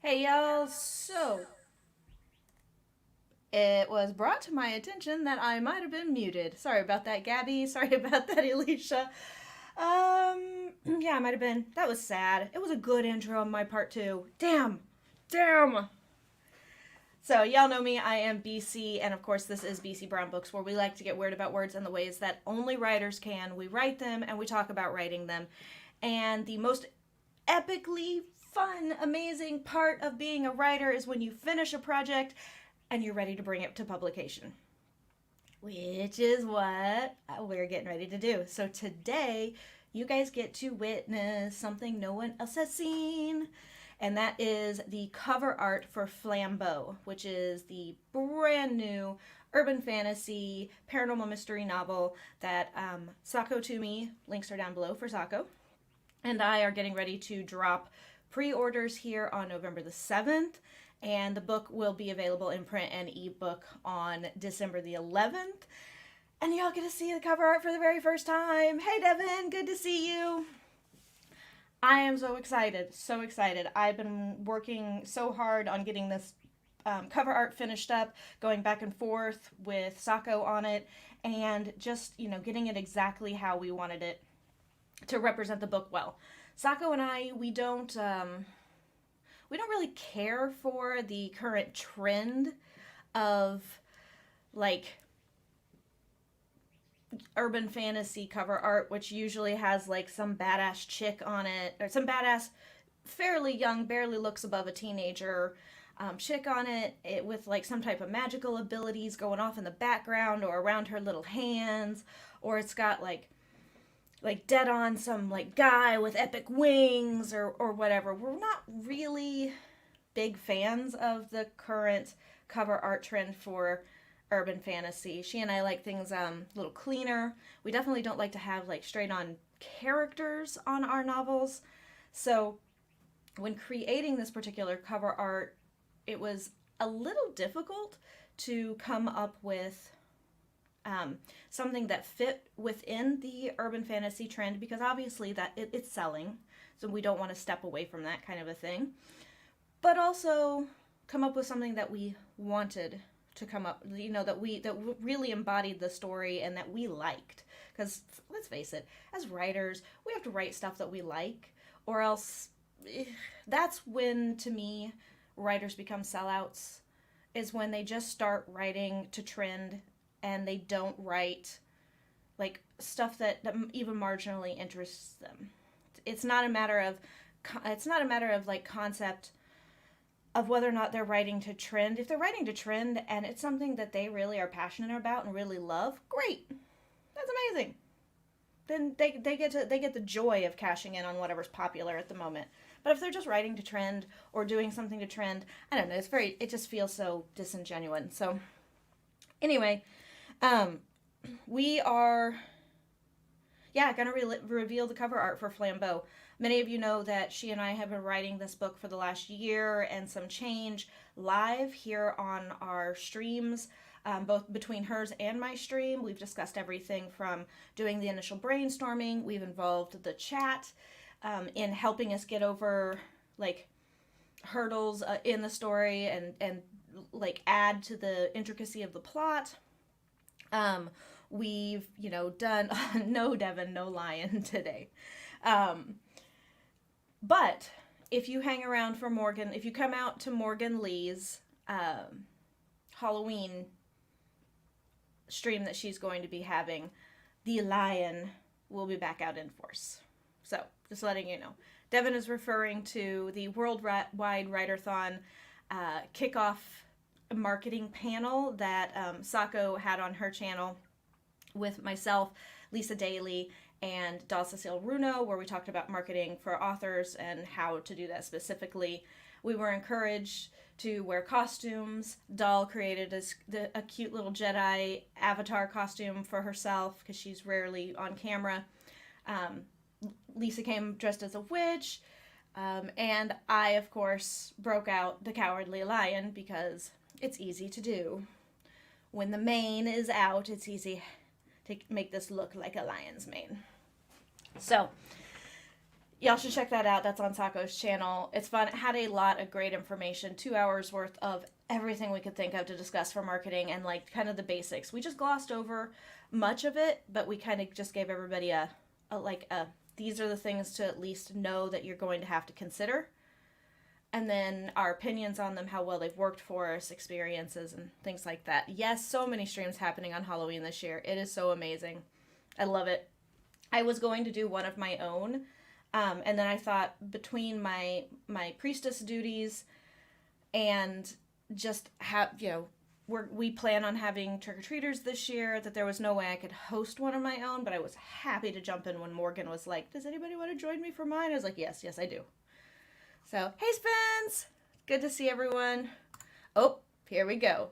Hey y'all, so it was brought to my attention that I might have been muted. Sorry about that, Gabby. Sorry about that, Alicia. Yeah, I might have been. That was sad. It was a good intro on my part too. Damn. So y'all know me, I am BC, and of course this is BC Brown Books, where we like to get weird about words in the ways that only writers can. We write them and we talk about writing them. And the most epically fun, amazing part of being a writer is when you finish a project and you're ready to bring it to publication, which is what we're getting ready to do. So today, you guys get to witness something no one else has seen, and that is the cover art for Flambeau, which is the brand new urban fantasy paranormal mystery novel that Sako Tumi, links are down below for Sako, and I are getting ready to drop pre-orders here on November the 7th, and the book will be available in print and ebook on December the 11th, and y'all get to see the cover art for the very first time. Hey Devin, good to see you. I am so excited, so excited. I've been working so hard on getting this cover art finished up, going back and forth with Sako on it, and just, getting it exactly how we wanted it to represent the book well. Sako and I, we don't really care for the current trend of, like, urban fantasy cover art, which usually has, like, some badass chick on it, or some badass, fairly young, barely looks above a teenager, chick on it, with, like, some type of magical abilities going off in the background or around her little hands, or it's got, like dead on some, like, guy with epic wings or whatever. We're not really big fans of the current cover art trend for urban fantasy. She and I like things a little cleaner. We definitely don't like to have, like, straight on characters on our novels. So when creating this particular cover art, it was a little difficult to come up with something that fit within the urban fantasy trend, because obviously that it's selling, so we don't want to step away from that kind of a thing, but also come up with something that we wanted to come up, that really embodied the story and that we liked. Because let's face it, as writers, we have to write stuff that we like, or else that's when, to me, writers become sellouts, is when they just start writing to trend and they don't write, like, stuff that even marginally interests them. It's not a matter of like concept of whether or not they're writing to trend. If they're writing to trend and it's something that they really are passionate about and really love, great. That's amazing. Then they get the joy of cashing in on whatever's popular at the moment. But if they're just writing to trend or doing something to trend, I don't know, it just feels so disingenuous. So anyway, we are, going to reveal the cover art for Flambeau. Many of you know that she and I have been writing this book for the last year and some change live here on our streams, both between hers and my stream. We've discussed everything from doing the initial brainstorming. We've involved the chat in helping us get over, like, hurdles in the story and like, add to the intricacy of the plot. We've, done, no Devin, no lion today. But if you hang around for Morgan, if you come out to Morgan Lee's Halloween stream that she's going to be having, the lion will be back out in force. So, just letting you know. Devin is referring to the Worldwide Writer-thon kickoff marketing panel that Sako had on her channel with myself, Lisa Daly, and Dahl Cecile Runo, where we talked about marketing for authors and how to do that specifically. We were encouraged to wear costumes. Doll created a cute little Jedi avatar costume for herself because she's rarely on camera. Lisa came dressed as a witch. And I, of course, broke out the Cowardly Lion because it's easy to do. When the mane is out, it's easy to make this look like a lion's mane. So, y'all should check that out. That's on Sako's channel. It's fun. It had a lot of great information. 2 hours worth of everything we could think of to discuss for marketing and like kind of the basics. We just glossed over much of it, but we kind of just gave everybody a these are the things to at least know that you're going to have to consider. And then our opinions on them, how well they've worked for us, experiences, and things like that. Yes, so many streams happening on Halloween this year. It is so amazing. I love it. I was going to do one of my own, and then I thought between my priestess duties and just have, we plan on having trick-or-treaters this year, that there was no way I could host one of my own, but I was happy to jump in when Morgan was like, does anybody want to join me for mine? I was like, yes, I do. So, hey Spence! Good to see everyone. Oh, here we go.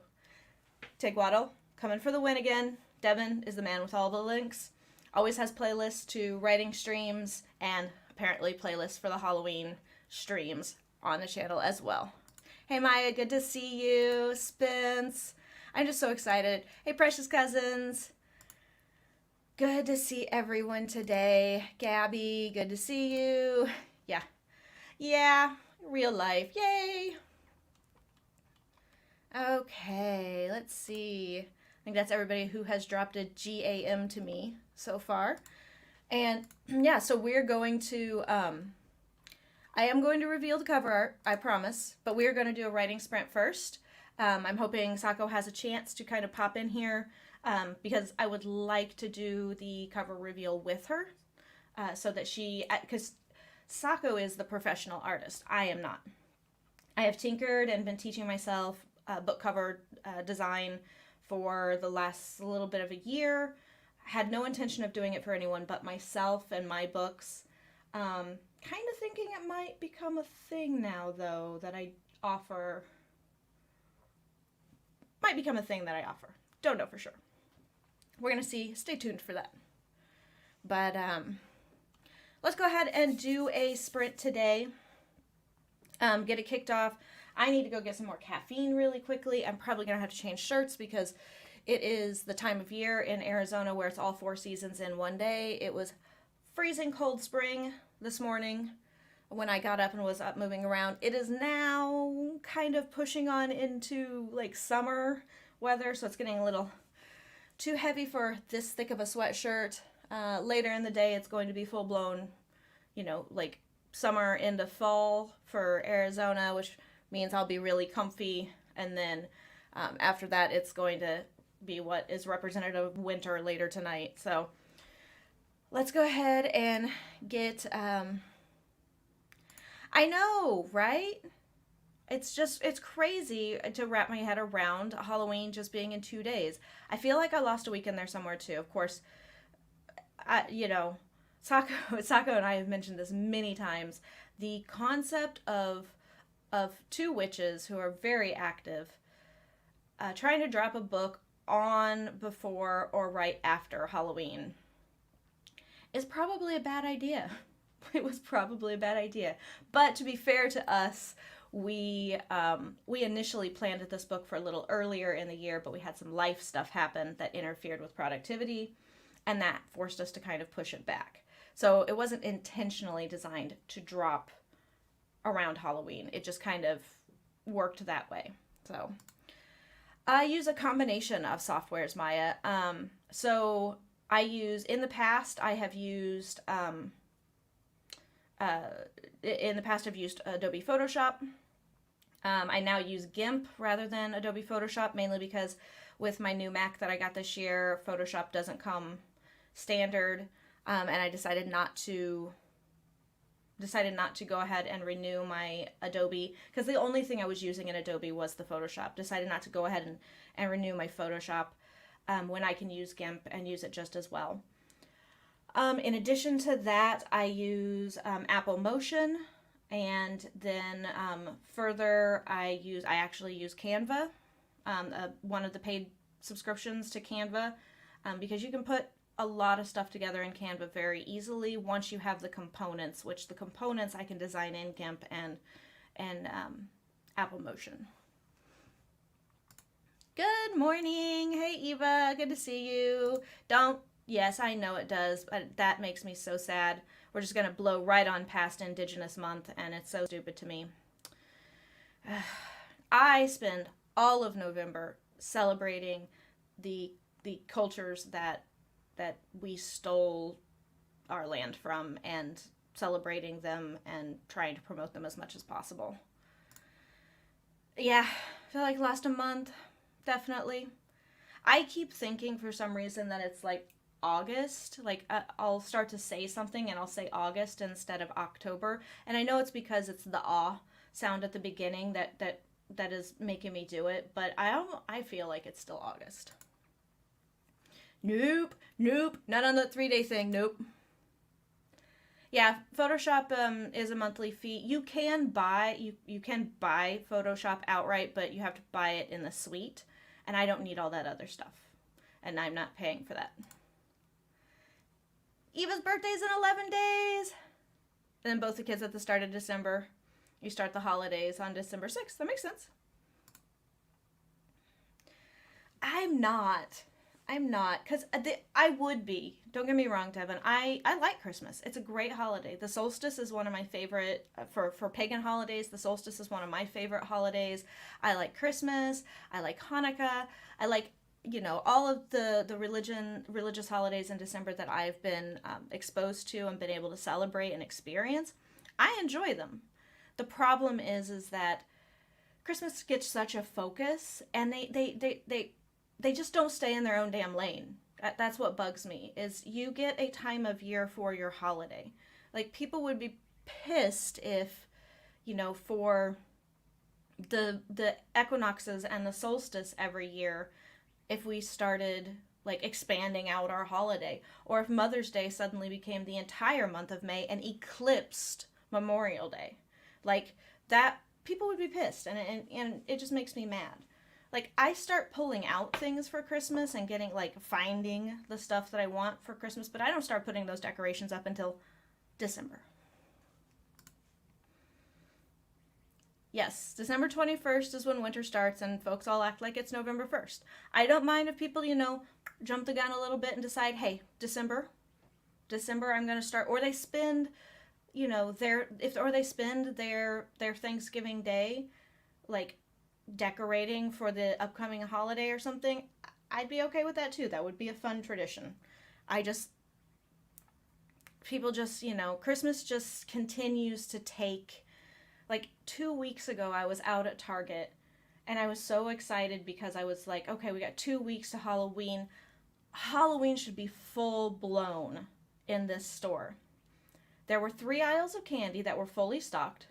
Tigwaddle, coming for the win again. Devin is the man with all the links. Always has playlists to writing streams, and apparently playlists for the Halloween streams on the channel as well. Hey Maya, good to see you. Spence, I'm just so excited. Hey precious cousins. Good to see everyone today. Gabby, good to see you. Yeah, real life, yay. Okay, let's see. I think that's everybody who has dropped a GAM to me so far. And yeah, so we're going to, I am going to reveal the cover art, I promise, but we're going to do a writing sprint first. I'm hoping Sako has a chance to kind of pop in here because I would like to do the cover reveal with her so that because Sako is the professional artist. I am not. I have tinkered and been teaching myself book cover design for the last little bit of a year. Had no intention of doing it for anyone but myself and my books. Kind of thinking it might become a thing now, though, that I offer. Might become a thing that I offer. Don't know for sure. We're going to see. Stay tuned for that. But let's go ahead and do a sprint today. Get it kicked off. I need to go get some more caffeine really quickly. I'm probably going to have to change shirts because it is the time of year in Arizona where it's all 4 seasons in one day. It was freezing cold spring this morning when I got up and was up moving around. It is now kind of pushing on into like summer weather, so it's getting a little too heavy for this thick of a sweatshirt. Later in the day, it's going to be full-blown, like summer into fall for Arizona, which means I'll be really comfy. And then after that, it's going to be what is representative of winter later tonight. So let's go ahead and get, I know, right? It's crazy to wrap my head around Halloween just being in 2 days. I feel like I lost a week in there somewhere too. Of course, Sako and I have mentioned this many times. The concept of 2 witches who are very active trying to drop a book on, before, or right after Halloween is probably a bad idea. It was probably a bad idea. But to be fair to us, we initially planned this book for a little earlier in the year, but we had some life stuff happen that interfered with productivity, and that forced us to kind of push it back. So it wasn't intentionally designed to drop around Halloween. It just kind of worked that way. So I use a combination of softwares, Maya. So I use, in the past, I've used Adobe Photoshop. I now use GIMP rather than Adobe Photoshop, mainly because with my new Mac that I got this year, Photoshop doesn't come standard, and I decided not to go ahead and renew my Adobe, because the only thing I was using in Adobe was the Photoshop. Decided not to go ahead and renew my Photoshop when I can use GIMP and use it just as well. In addition to that, I use Apple Motion And then further, I actually use Canva, one of the paid subscriptions to Canva, because you can put a lot of stuff together in Canva very easily once you have the components, which the components I can design in GIMP and Apple Motion. Good morning. Hey, Eva. Good to see you. Yes, I know it does, but that makes me so sad. We're just going to blow right on past Indigenous Month, and it's so stupid to me. I spend all of November celebrating the cultures that we stole our land from, and celebrating them and trying to promote them as much as possible. Yeah, I feel like lost a month, definitely. I keep thinking for some reason that it's like August. Like I'll start to say something and I'll say August instead of October, and I know it's because it's the ah sound at the beginning that is making me do it, but I feel like it's still August. Nope, not on the 3-day thing. Nope. Yeah, Photoshop is a monthly fee. You can buy Photoshop outright, but you have to buy it in the suite, and I don't need all that other stuff, and I'm not paying for that. Eva's birthday's in 11 days. And then both the kids at the start of December. You start the holidays on December 6th. That makes sense. I'm not. Because I would be. Don't get me wrong, Devin. I like Christmas. It's a great holiday. The solstice is one of my favorite, for pagan holidays, the solstice is one of my favorite holidays. I like Christmas. I like Hanukkah. I like, all of the religious holidays in December that I've been exposed to and been able to celebrate and experience. I enjoy them. The problem is that Christmas gets such a focus, and they just don't stay in their own damn lane. That's what bugs me, is you get a time of year for your holiday. Like, people would be pissed if, for the equinoxes and the solstice every year, if we started like expanding out our holiday, or if Mother's Day suddenly became the entire month of May and eclipsed Memorial Day. Like, that, people would be pissed, and it just makes me mad. Like, I start pulling out things for Christmas and getting, like, finding the stuff that I want for Christmas, but I don't start putting those decorations up until December. Yes, December 21st is when winter starts, and folks all act like it's November 1st. I don't mind if people, jump the gun a little bit and decide, hey, December, I'm going to start, or they spend, they spend their Thanksgiving Day, like, decorating for the upcoming holiday or something. I'd be okay with that too. That would be a fun tradition. People just, Christmas just continues to take. Like, 2 weeks ago, I was out at Target, and I was so excited because I was like, okay, we got 2 weeks to Halloween. Halloween should be full blown in this store. There were 3 aisles of candy that were fully stocked.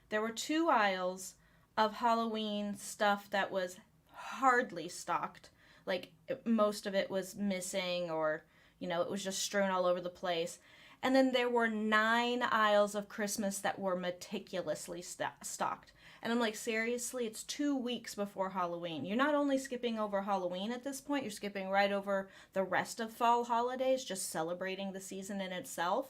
There were 2 aisles of Halloween stuff that was hardly stocked. Like, most of it was missing, or, it was just strewn all over the place. And then there were 9 aisles of Christmas that were meticulously stocked. And I'm like, seriously, it's 2 weeks before Halloween. You're not only skipping over Halloween at this point, you're skipping right over the rest of fall holidays, just celebrating the season in itself.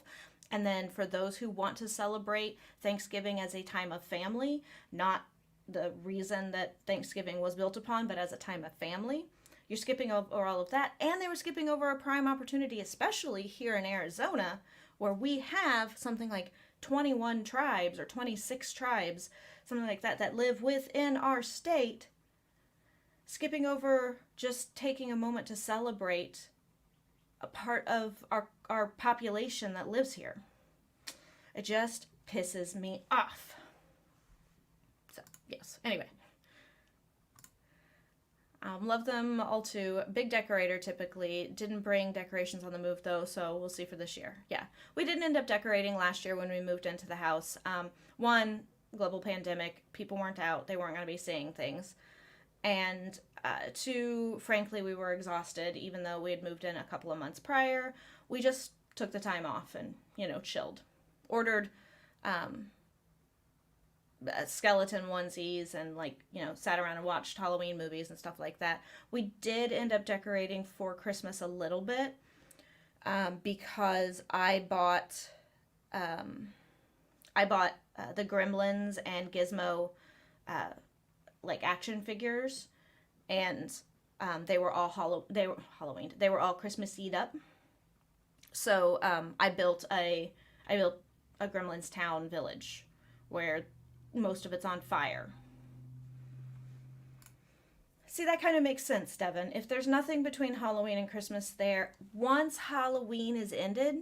And then for those who want to celebrate Thanksgiving as a time of family, not the reason that Thanksgiving was built upon, but as a time of family, you're skipping over all of that. And they were skipping over a prime opportunity, especially here in Arizona, where we have something like 21 tribes or 26 tribes, something like that live within our state, skipping over just taking a moment to celebrate a part of our population that lives here. It just pisses me off. So, yes. Anyway. Love them all too. Big decorator typically. Didn't bring decorations on the move though, so we'll see for this year. Yeah. We didn't end up decorating last year when we moved into the house. One, global pandemic. People weren't out. They weren't going to be seeing things. And 2, frankly, we were exhausted. Even though we had moved in a couple of months prior, we just took the time off and, chilled. Ordered skeleton onesies and like, you know, sat around and watched Halloween movies and stuff like that. We did end up decorating for Christmas a little bit, because I bought the Gremlins and Gizmo like action figures, and they were all Halloween. They were all Christmas-E'd up. So I built a Gremlins town village where most of it's on fire. See, that kind of makes sense, Devin. If there's nothing between Halloween and Christmas there, once Halloween is ended,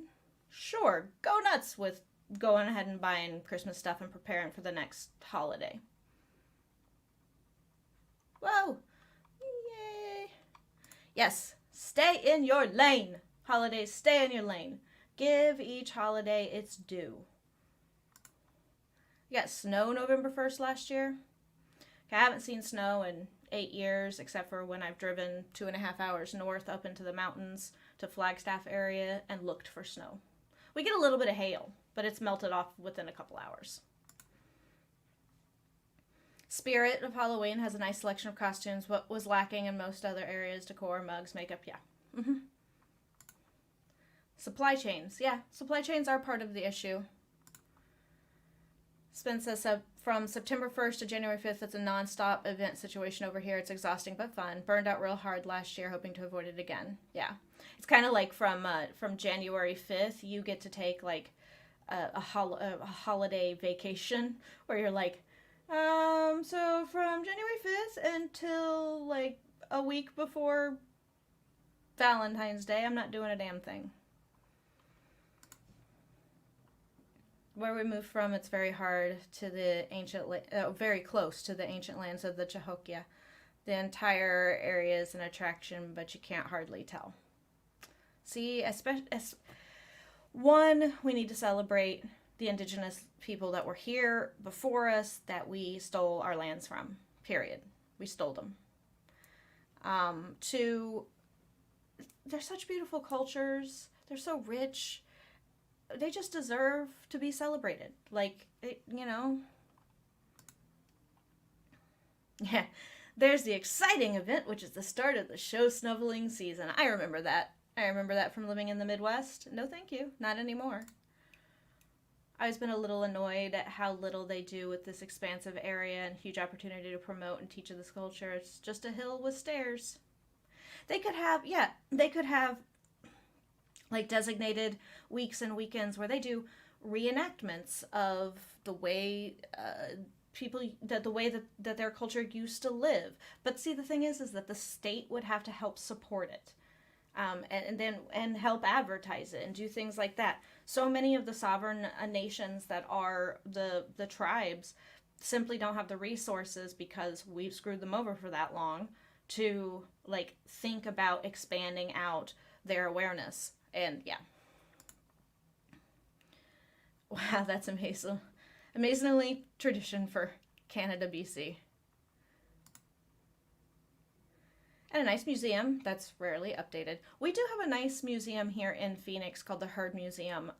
sure, go nuts with going ahead and buying Christmas stuff and preparing for the next holiday. Whoa! Yay! Yes, stay in your lane. Holidays, stay in your lane. Give each holiday its due. You got snow November 1st last year. I haven't seen snow in 8 years, except for when I've driven 2.5 hours north up into the mountains to Flagstaff area and looked for snow. We get a little bit of hail, but it's melted off within a couple hours. Spirit of Halloween has a nice selection of costumes. What was lacking in most other areas, decor, mugs, makeup, yeah. Mm-hmm. Supply chains. Yeah, supply chains are part of the issue. Spence says, from September 1st to January 5th, it's a non-stop event situation over here. It's exhausting but fun. Burned out real hard last year, hoping to avoid it again. Yeah. It's kind of like from January 5th, you get to take like a holiday vacation where you're like, so from January 5th until like a week before Valentine's Day, I'm not doing a damn thing. Where we moved from, it's very hard to the ancient, very close to the ancient lands of the Cahokia. The entire area is an attraction, but you can't hardly tell. See, one, we need to celebrate the indigenous people that were here before us that we stole our lands from, period. We stole them. Two, they're such beautiful cultures. They're so rich. They just deserve to be celebrated. Like, you know. Yeah. There's the exciting event, which is the start of the show snuffling season. I remember that. I remember that from living in the Midwest. No, thank you. Not anymore. I've been a little annoyed at how little they do with this expansive area and huge opportunity to promote and teach of this culture. It's just a hill with stairs. They could have like designated weeks and weekends where they do reenactments of the way that their culture used to live. But see, the thing is that the state would have to help support it, and help advertise it and do things like that. So many of the sovereign nations that are the tribes simply don't have the resources because we've screwed them over for that long to like think about expanding out their awareness. And yeah. Wow, that's amazing. Amazingly tradition for Canada, BC. And a nice museum that's rarely updated. We do have a nice museum here in Phoenix called the Heard Museum,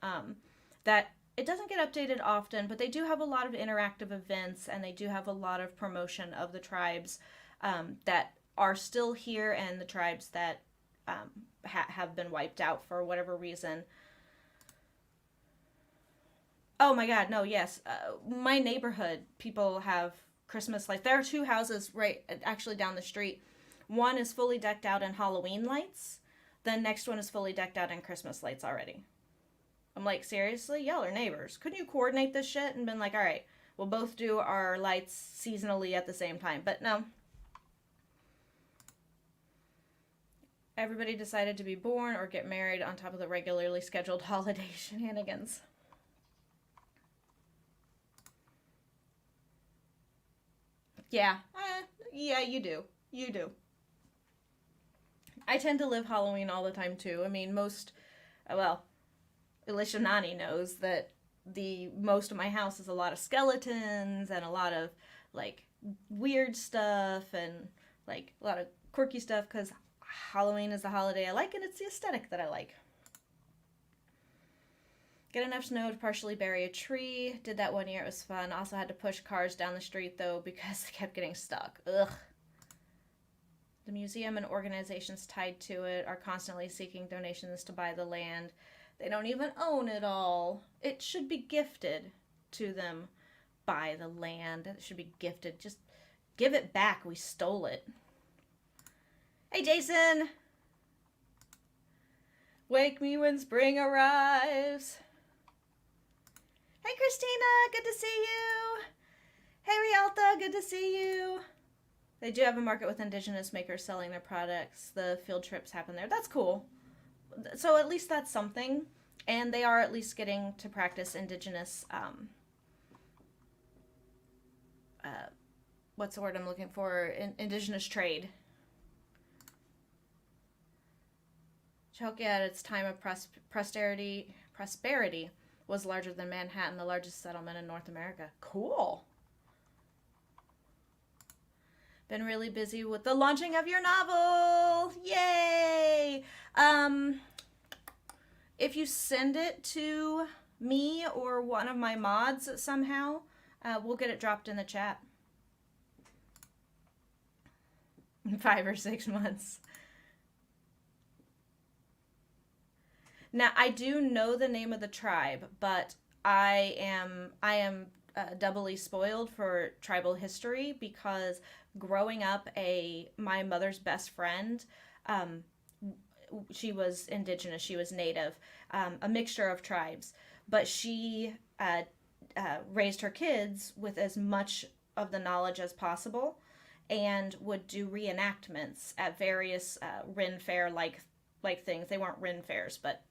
that it doesn't get updated often, but they do have a lot of interactive events, and they do have a lot of promotion of the tribes that are still here and the tribes that have been wiped out for whatever reason. Oh my god, no, yes. My neighborhood, people have Christmas lights. There are two houses right actually down the street. One is fully decked out in Halloween lights. The next one is fully decked out in Christmas lights already. I'm like, seriously? Y'all are neighbors. Couldn't you coordinate this shit and been like, all right, we'll both do our lights seasonally at the same time? But no. Everybody decided to be born or get married on top of the regularly scheduled holiday shenanigans. Yeah. Yeah, you do. You do. I tend to live Halloween all the time, too. I mean, Alicia Nani knows that most of my house is a lot of skeletons and a lot of, like, weird stuff and, like, a lot of quirky stuff because Halloween is the holiday I like and it's the aesthetic that I like. Get enough snow to partially bury a tree. Did that one year. It was fun. Also had to push cars down the street, though, because they kept getting stuck. Ugh. The museum and organizations tied to it are constantly seeking donations to buy the land. They don't even own it all. It should be gifted to them. Buy the land. It should be gifted. Just give it back. We stole it. Hey, Jason! Wake me when spring arrives. Hey, Christina! Good to see you! Hey, Rialta! Good to see you! They do have a market with indigenous makers selling their products. The field trips happen there. That's cool. So at least that's something. And they are at least getting to practice indigenous, what's the word I'm looking for? Indigenous trade. Cahokia at its time of prosperity was larger than Manhattan, the largest settlement in North America. Cool. Been really busy with the launching of your novel. Yay! If you send it to me or one of my mods somehow, we'll get it dropped in the chat. 5 or 6 months. Now, I do know the name of the tribe, but I am doubly spoiled for tribal history because growing up, my mother's best friend, she was indigenous, she was native, a mixture of tribes, but she raised her kids with as much of the knowledge as possible and would do reenactments at various Ren Fair like things. They weren't Ren Fairs, but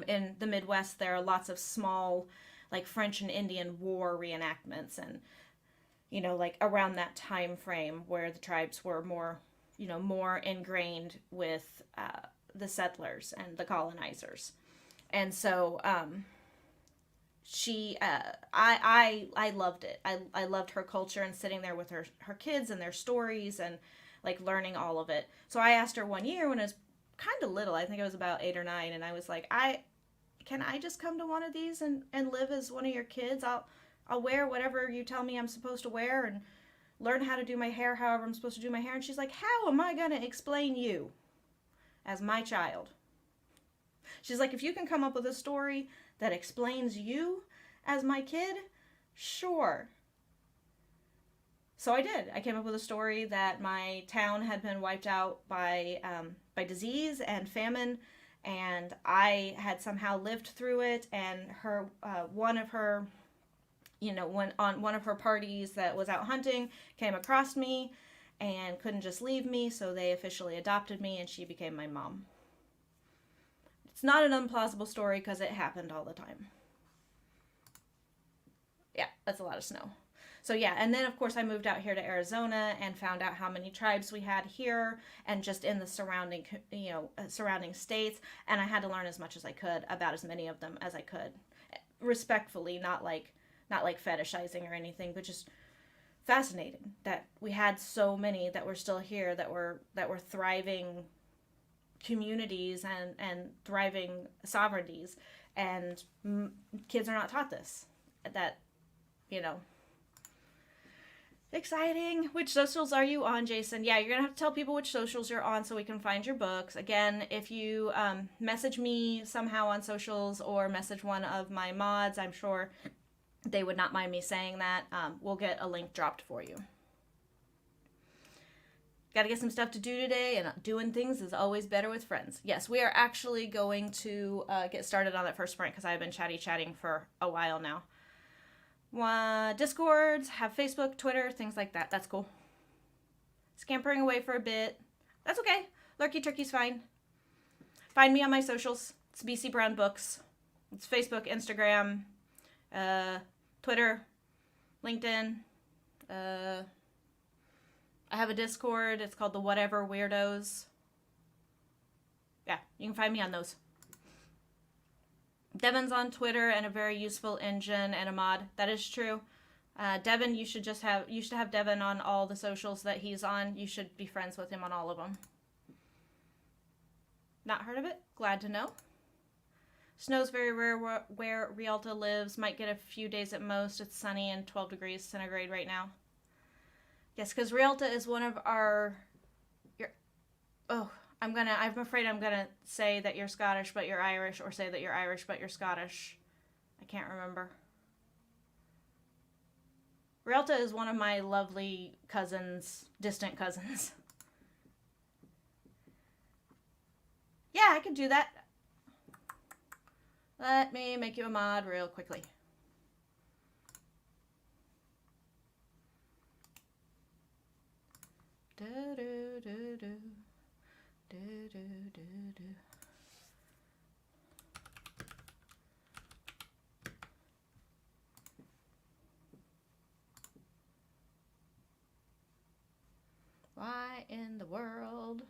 in the Midwest there are lots of small like French and Indian War reenactments, and you know, like around that time frame where the tribes were more, you know, more ingrained with the settlers and the colonizers. And so I loved it. I loved her culture and sitting there with her kids and their stories and like learning all of it. So I asked her one year when I was kind of little, I think I was about 8 or 9, and I was like, can I just come to one of these and live as one of your kids? I'll wear whatever you tell me I'm supposed to wear and learn how to do my hair however I'm supposed to do my hair. And she's like, how am I going to explain you as my child? She's like, if you can come up with a story that explains you as my kid, sure. So I did. I came up with a story that my town had been wiped out by disease and famine, and I had somehow lived through it, and one of her parties that was out hunting came across me and couldn't just leave me, so they officially adopted me, and she became my mom. It's not an unplausible story because it happened all the time. Yeah, that's a lot of snow. So yeah, and then of course I moved out here to Arizona and found out how many tribes we had here and just in the surrounding states, and I had to learn as much as I could about as many of them as I could, respectfully, not like fetishizing or anything, but just fascinating that we had so many that were still here, that were thriving communities and thriving sovereignties, and kids are not taught this. That, you know. Exciting. Which socials are you on, Jason? Yeah, you're going to have to tell people which socials you're on so we can find your books. Again, if you message me somehow on socials or message one of my mods, I'm sure they would not mind me saying that. We'll get a link dropped for you. Got to get some stuff to do today, and doing things is always better with friends. Yes, we are actually going to get started on that first sprint because I've been chatting for a while now. Discords, have Facebook, Twitter, things like that. That's cool. Scampering away for a bit. That's okay. Lurky Turkey's fine. Find me on my socials. It's BC Brown Books. It's Facebook, Instagram, Twitter, LinkedIn. I have a Discord. It's called the Whatever Weirdos. Yeah, you can find me on those. Devin's on Twitter and a very useful engine and a mod. That is true. Devin, you should have Devin on all the socials that he's on. You should be friends with him on all of them. Not heard of it? Glad to know. Snow's very rare where Rialta lives. Might get a few days at most. It's sunny and 12 degrees centigrade right now. Yes, because Rialta is one of our... I'm afraid I'm gonna say that you're Scottish but you're Irish, or say that you're Irish but you're Scottish. I can't remember. Rialta is one of my lovely cousins, distant cousins. Yeah, I can do that. Let me make you a mod real quickly. Do do do do. Do do do do. Why in the world?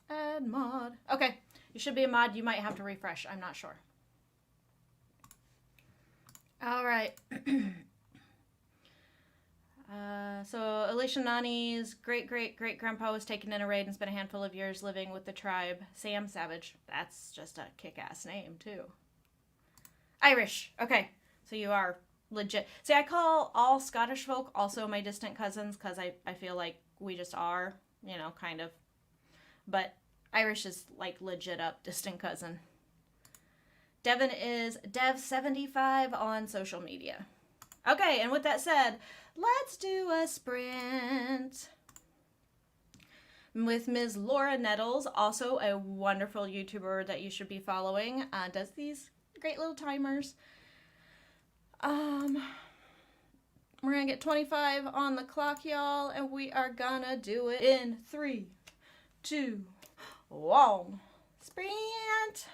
Add mod. Okay, you should be a mod. You might have to refresh. I'm not sure. All right. So Alicia Nani's great-great-great-grandpa was taken in a raid and spent a handful of years living with the tribe. Sam Savage. That's just a kick-ass name, too. Irish. Okay, so you are legit. See, I call all Scottish folk also my distant cousins because I feel like we just are, you know, kind of. But Irish is, like, legit up distant cousin. Devin is Dev75 on social media. Okay, and with that said, let's do a sprint with Ms. Laura Nettles, also a wonderful YouTuber that you should be following. Does these great little timers. We're gonna get 25 on the clock, y'all, and we are gonna do it in 3, 2, 1. Sprint!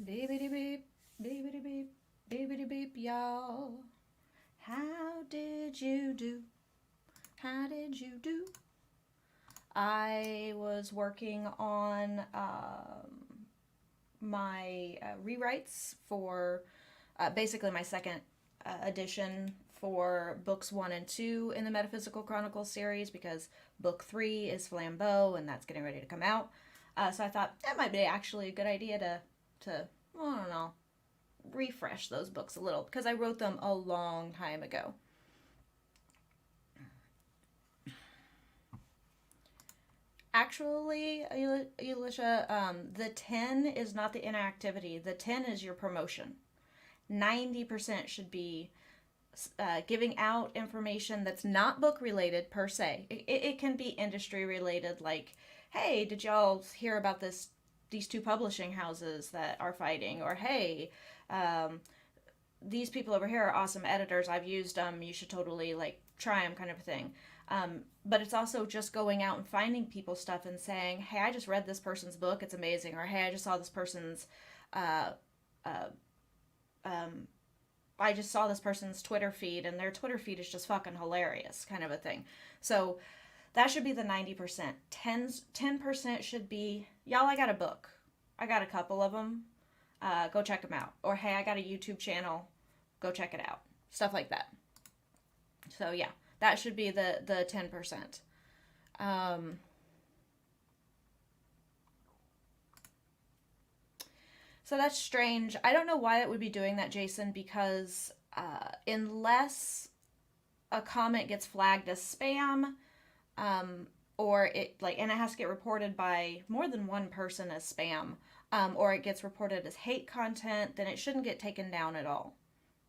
Beepity beep, beepity beep, beepity beep, y'all. How did you do? How did you do? I was working on my rewrites for basically my second edition for books 1 and 2 in the Metaphysical Chronicles series, because book 3 is Flambeau and that's getting ready to come out. So I thought that might be actually a good idea to I don't know, refresh those books a little, because I wrote them a long time ago. Actually, Alicia, the 10 is not the interactivity. The 10 is your promotion. 90% should be giving out information that's not book related per se. It can be industry related, like, hey, did y'all hear about these two publishing houses that are fighting? Or, hey, these people over here are awesome editors. I've used them. You should totally, like, try them, kind of a thing. But it's also just going out and finding people's stuff and saying, hey, I just read this person's book, it's amazing. Or, hey, I just saw this person's I just saw this person's Twitter feed, and their Twitter feed is just fucking hilarious, kind of a thing. So that should be the 90%. 10% should be, y'all, I got a book. I got a couple of them. Go check them out. Or, hey, I got a YouTube channel. Go check it out. Stuff like that. So, yeah, that should be the 10%. So that's strange. I don't know why it would be doing that, Jason, because unless a comment gets flagged as spam, or it and it has to get reported by more than one person as spam, or it gets reported as hate content, then it shouldn't get taken down at all.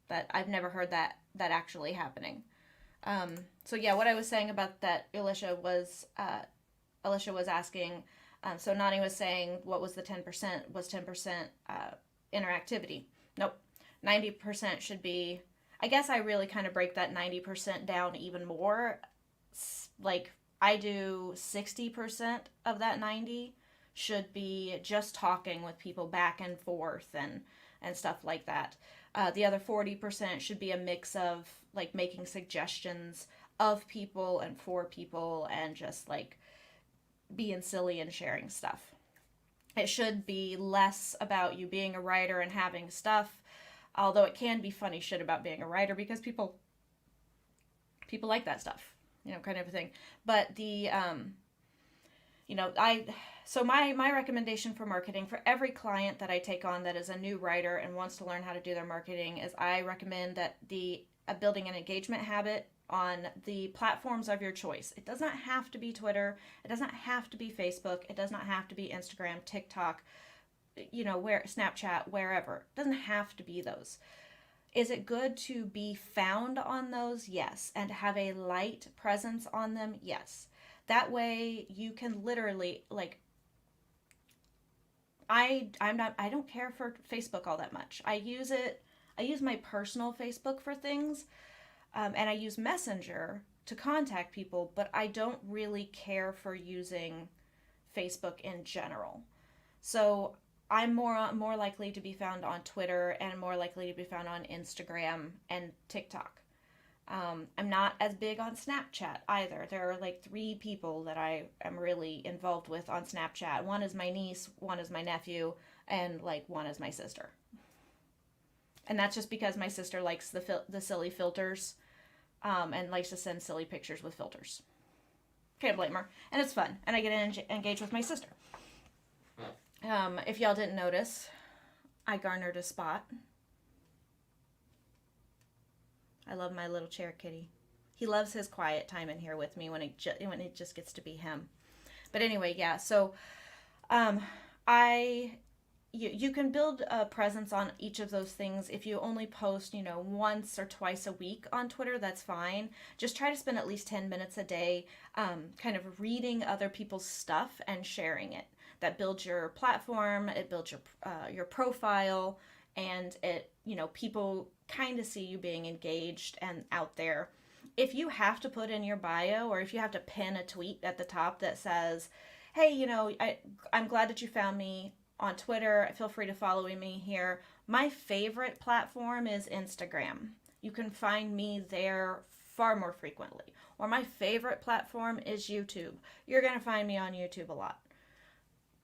But I've never heard that actually happening. So yeah, what I was saying about that, Alicia was asking. So Nani was saying, what was the 10%? Was 10% interactivity? Nope. 90% should be, I guess I really kind of break that 90% down even more. Like, I do 60% of that 90 should be just talking with people back and forth and stuff like that. The other 40% should be a mix of, like, making suggestions of people and for people and just, like, being silly and sharing stuff. It should be less about you being a writer and having stuff, although it can be funny shit about being a writer, because people like that stuff, kind of a thing. But the my recommendation for marketing for every client that I take on that is a new writer and wants to learn how to do their marketing is I recommend that building an engagement habit on the platforms of your choice. It does not have to be Twitter. It does not have to be Facebook. It does not have to be Instagram, TikTok, Snapchat, wherever. It doesn't have to be those. Is it good to be found on those? Yes. And to have a light presence on them? Yes. That way you can literally, like, I don't care for Facebook all that much. I use my personal Facebook for things. And I use Messenger to contact people, but I don't really care for using Facebook in general. So I'm more likely to be found on Twitter and more likely to be found on Instagram and TikTok. I'm not as big on Snapchat either. There are like 3 people that I am really involved with on Snapchat. One is my niece, one is my nephew, and like one is my sister. And that's just because my sister likes the silly filters. And likes to send silly pictures with filters. Can't blame her. And it's fun. And I get to engage with my sister. If y'all didn't notice, I garnered a spot. I love my little chair kitty. He loves his quiet time in here with me when it just gets to be him. But anyway, yeah. So, You can build a presence on each of those things. If you only post, once or twice a week on Twitter, that's fine. Just try to spend at least 10 minutes a day kind of reading other people's stuff and sharing it. That builds your platform, it builds your profile, and it, people kind of see you being engaged and out there. If you have to put in your bio, or if you have to pin a tweet at the top that says, hey, I'm glad that you found me. on Twitter. Feel free to follow me here. My favorite platform is Instagram. You can find me there far more frequently. Or my favorite platform is YouTube. You're going to find me on YouTube a lot.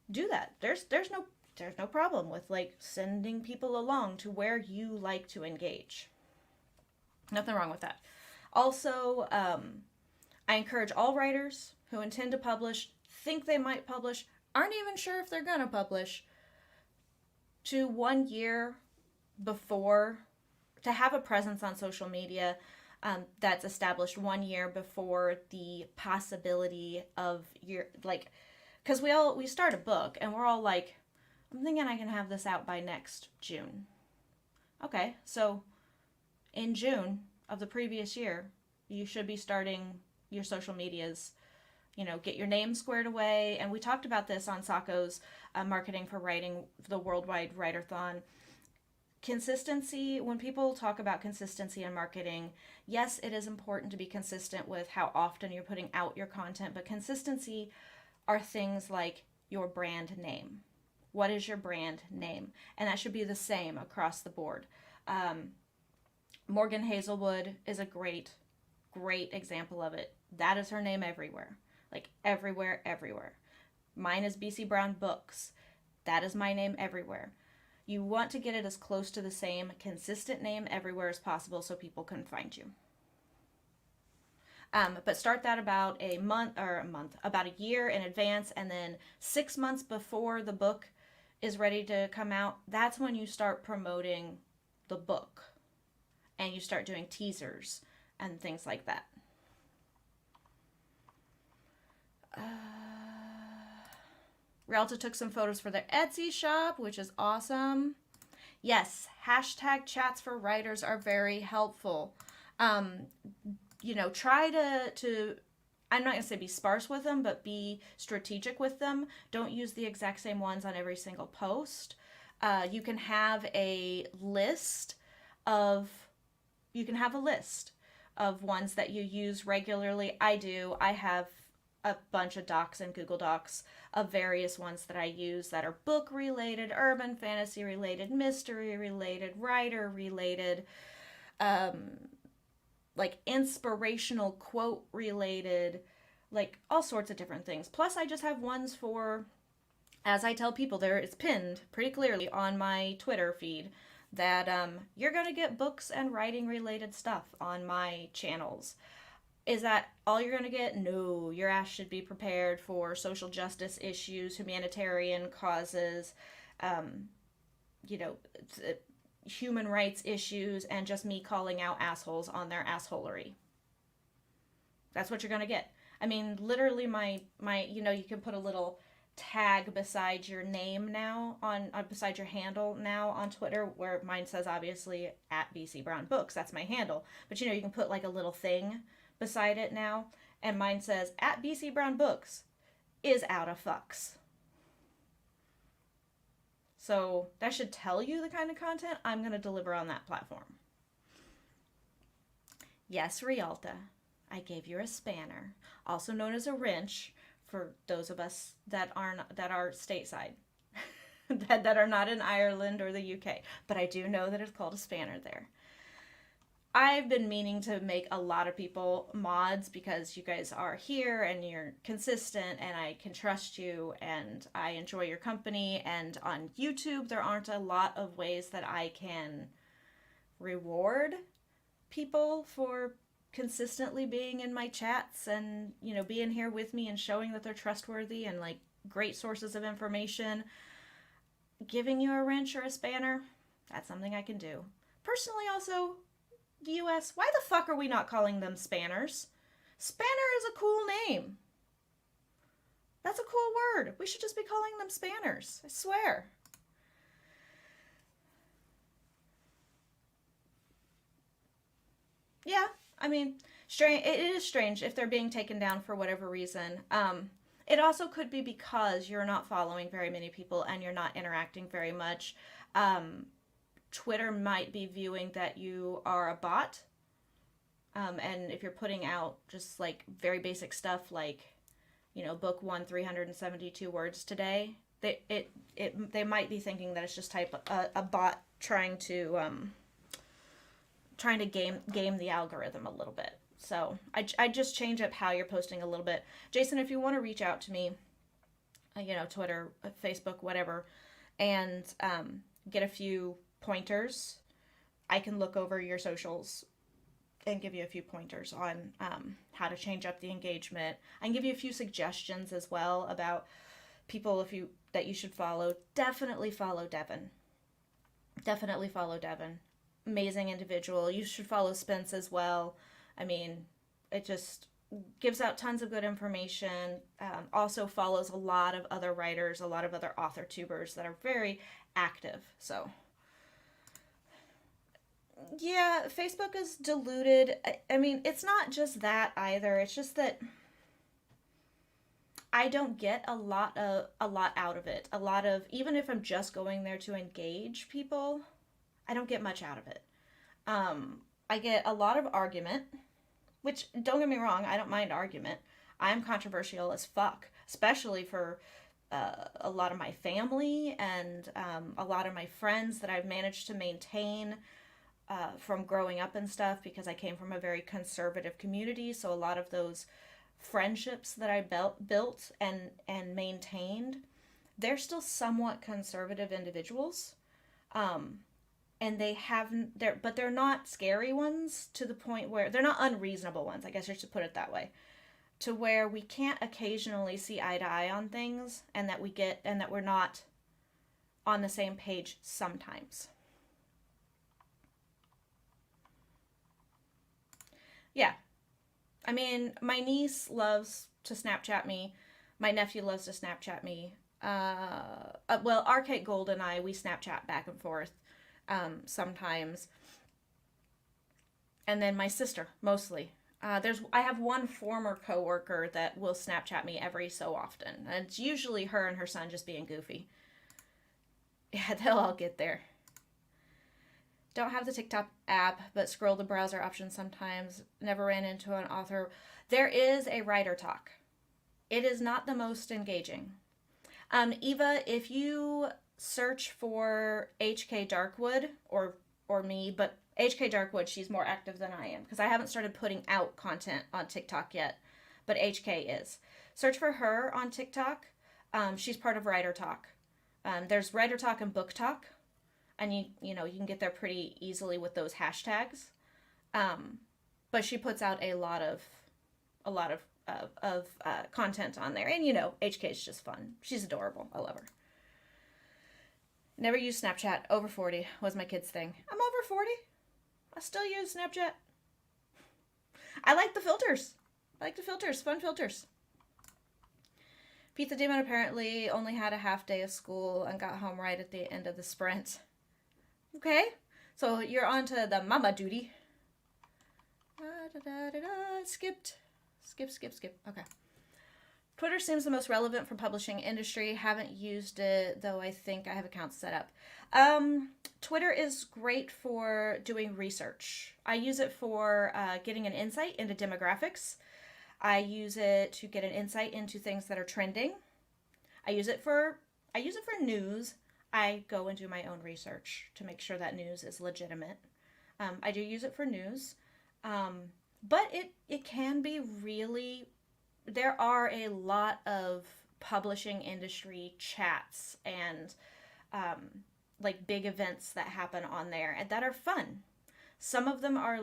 Do that. There's no problem with like sending people along to where you like to engage. Nothing wrong with that. Also, I encourage all writers who intend to publish, think they might publish, aren't even sure if they're going to publish, to 1 year before, to have a presence on social media that's established 1 year before the possibility of your, like, because we start a book and we're all like, I'm thinking I can have this out by next June. Okay, so in June of the previous year, you should be starting your social medias, get your name squared away. And we talked about this on Sako's Marketing for Writing, the Worldwide Writer-thon. Consistency, when people talk about consistency in marketing, yes, it is important to be consistent with how often you're putting out your content, but consistency are things like your brand name. What is your brand name? And that should be the same across the board. Morgan Hazelwood is a great example of it. That is her name everywhere. Like everywhere. Mine is BC Brown Books. That is my name everywhere. You want to get it as close to the same consistent name everywhere as possible so people can find you. But start that about about a year in advance, and then 6 months before the book is ready to come out, that's when you start promoting the book. And you start doing teasers and things like that. Rialta took some photos for their Etsy shop, which is awesome. Yes, hashtag chats for writers are very helpful. Try to I'm not going to say be sparse with them, but be strategic with them. Don't use the exact same ones on every single post. You can have a list of ones that you use regularly. I have a bunch of docs in Google Docs of various ones that I use that are book related, urban fantasy related, mystery related, writer related, like inspirational quote related, like all sorts of different things. Plus I just have ones for, as I tell people, it's pinned pretty clearly on my Twitter feed that you're going to get books and writing related stuff on my channels. Is that all you're going to get? No, your ass should be prepared for social justice issues, humanitarian causes, human rights issues, and just me calling out assholes on their assholery. That's what you're going to get. I mean, literally my you can put a little tag beside your name now beside your handle now on Twitter, where mine says obviously at BC Brown Books. That's my handle. But you can put like a little thing beside it now, and mine says at BC Brown Books is out of fucks. So that should tell you the kind of content I'm going to deliver on that platform. Yes, Rialta, I gave you a spanner, also known as a wrench for those of us that are stateside, that are not in Ireland or the UK. But I do know that it's called a spanner there. I've been meaning to make a lot of people mods because you guys are here and you're consistent and I can trust you and I enjoy your company. And on YouTube, there aren't a lot of ways that I can reward people for consistently being in my chats and, being here with me and showing that they're trustworthy and like great sources of information. Giving you a wrench or a spanner, that's something I can do. Personally, also, the US, why the fuck are we not calling them spanners? Spanner is a cool name. That's a cool word. We should just be calling them spanners. I swear. Yeah, I mean, it is strange if they're being taken down for whatever reason. It also could be because you're not following very many people and you're not interacting very much. Twitter might be viewing that you are a bot. And if you're putting out just like very basic stuff like, book 1, 372 words today, They might be thinking that it's just a bot trying to game the algorithm a little bit. So I just change up how you're posting a little bit. Jason, if you want to reach out to me, Twitter, Facebook, whatever, and get a few pointers, I can look over your socials and give you a few pointers on how to change up the engagement. I can give you a few suggestions as well about people that you should follow. Definitely follow Devin. Amazing individual. You should follow Spence as well. I mean, it just gives out tons of good information. Also follows a lot of other writers, a lot of other Authortubers that are very active. So yeah, Facebook is diluted. I mean, it's not just that either. It's just that I don't get a lot out of it. Even if I'm just going there to engage people, I don't get much out of it. I get a lot of argument, which, don't get me wrong, I don't mind argument. I'm controversial as fuck, especially for a lot of my family and a lot of my friends that I've managed to maintain from growing up and stuff, because I came from a very conservative community. So a lot of those friendships that I built and maintained, they're still somewhat conservative individuals. And they're not scary ones, to the point where they're not unreasonable ones, I guess I should put it that way, to where we can't occasionally see eye to eye on things, and that we're not on the same page sometimes. Yeah. I mean, my niece loves to Snapchat me. My nephew loves to Snapchat me. RK Gold and I, we Snapchat back and forth sometimes. And then my sister, mostly. I have one former coworker that will Snapchat me every so often. And it's usually her and her son just being goofy. Yeah, they'll all get there. Don't have the TikTok app, but scroll the browser options sometimes. Never ran into an author. There is a writer talk. It is not the most engaging. Eva, if you search for HK Darkwood or me, but HK Darkwood, she's more active than I am, because I haven't started putting out content on TikTok yet, but HK is. Search for her on TikTok. She's part of Writer Talk. There's Writer Talk and Book Talk, and you can get there pretty easily with those hashtags. But she puts out a lot of content on there, and HK is just fun. She's adorable. I love her. Never used Snapchat. Over 40 was my kid's thing. I'm over 40. I still use Snapchat. I like the filters. Fun filters. Pizza Demon apparently only had a half day of school and got home right at the end of the sprint. Okay, so you're on to the mama duty. Skipped. Skip. Okay. Twitter seems the most relevant for publishing industry. Haven't used it, though I think I have accounts set up. Twitter is great for doing research. I use it for getting an insight into demographics. I use it to get an insight into things that are trending. I use it for news. I go and do my own research to make sure that news is legitimate. I do use it for news. But it can be really... There are a lot of publishing industry chats and big events that happen on there and that are fun. Some of them are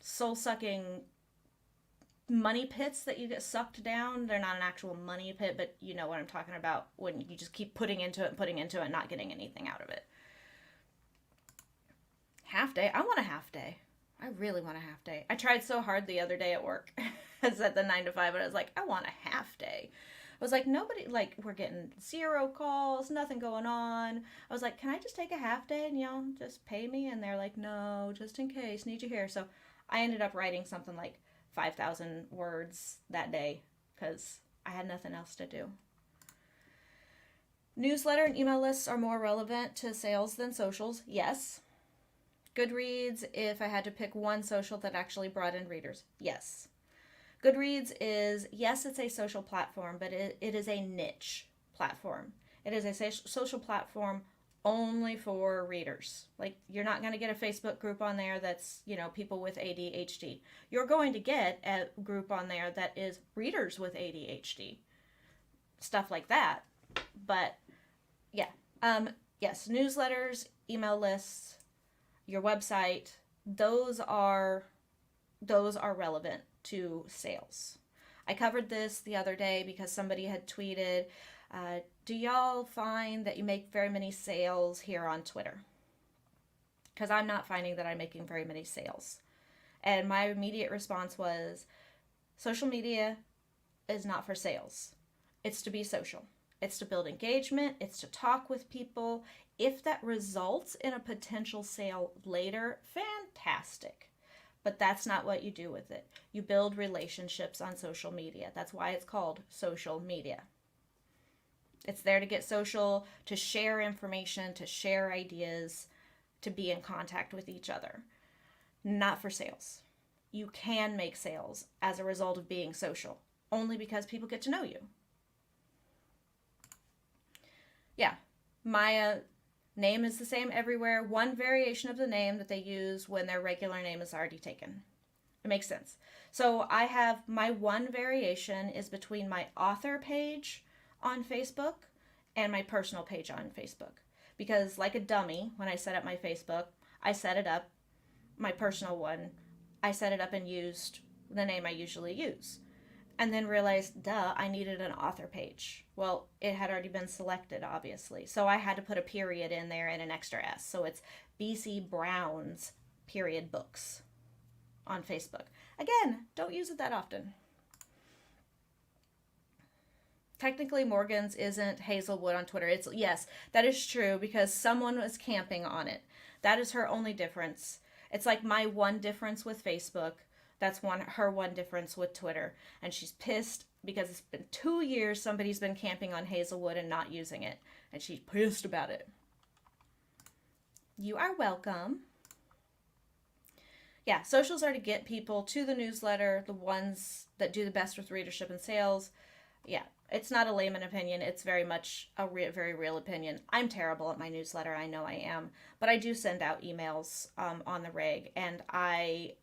soul-sucking money pits that you get sucked down. They're not an actual money pit, but you know what I'm talking about, when you just keep putting into it, not getting anything out of it. Half day? I want a half day. I really want a half day. I tried so hard the other day at work. I was at the 9 to 5, and I was like, I want a half day. I was like, nobody, we're getting 0 calls, nothing going on. I was like, can I just take a half day and, just pay me? And they're like, no, just in case, need you here. So I ended up writing something like 5,000 words that day because I had nothing else to do. Newsletter and email lists are more relevant to sales than socials. Yes. Goodreads, if I had to pick one social that actually brought in readers. Yes. Goodreads is, yes, it's a social platform, but it is a niche platform. It is a social platform only for readers. Like, you're not going to get a Facebook group on there that's, you know, people with ADHD. You're going to get a group on there that is readers with ADHD. Stuff like that. But, yeah. Yes, newsletters, email lists, your website, those are relevant to sales. I covered this the other day because somebody had tweeted, do y'all find that you make very many sales here on Twitter? Because I'm not finding that I'm making very many sales. And my immediate response was, social media is not for sales. It's to be social. It's to build engagement. It's to talk with people. If that results in a potential sale later, fantastic. But that's not what you do with it. You build relationships on social media. That's why it's called social media. It's there to get social, to share information, to share ideas, to be in contact with each other. Not for sales. You can make sales as a result of being social, only because people get to know you. Yeah, my name is the same everywhere. One variation of the name that they use when their regular name is already taken. It makes sense. So I have my one variation is between my author page on Facebook and my personal page on Facebook. Because like a dummy, when I set up my Facebook, I set it up, my personal one, I set it up and used the name I usually use. And then realized, duh, I needed an author page. Well, it had already been selected, obviously. So I had to put a period in there and an extra S. So it's BC Brown's period books on Facebook. Again, don't use it that often. Technically, Morgan's isn't Hazelwood on Twitter. It's, yes, that is true because someone was camping on it. That is her only difference. It's like my one difference with Facebook. That's her one difference with Twitter. And she's pissed because it's been 2 years somebody's been camping on Hazelwood and not using it. And she's pissed about it. You are welcome. Yeah, socials are to get people to the newsletter, the ones that do the best with readership and sales. Yeah, it's not a layman opinion. It's very much a very real opinion. I'm terrible at my newsletter. I know I am. But I do send out emails on the reg. And I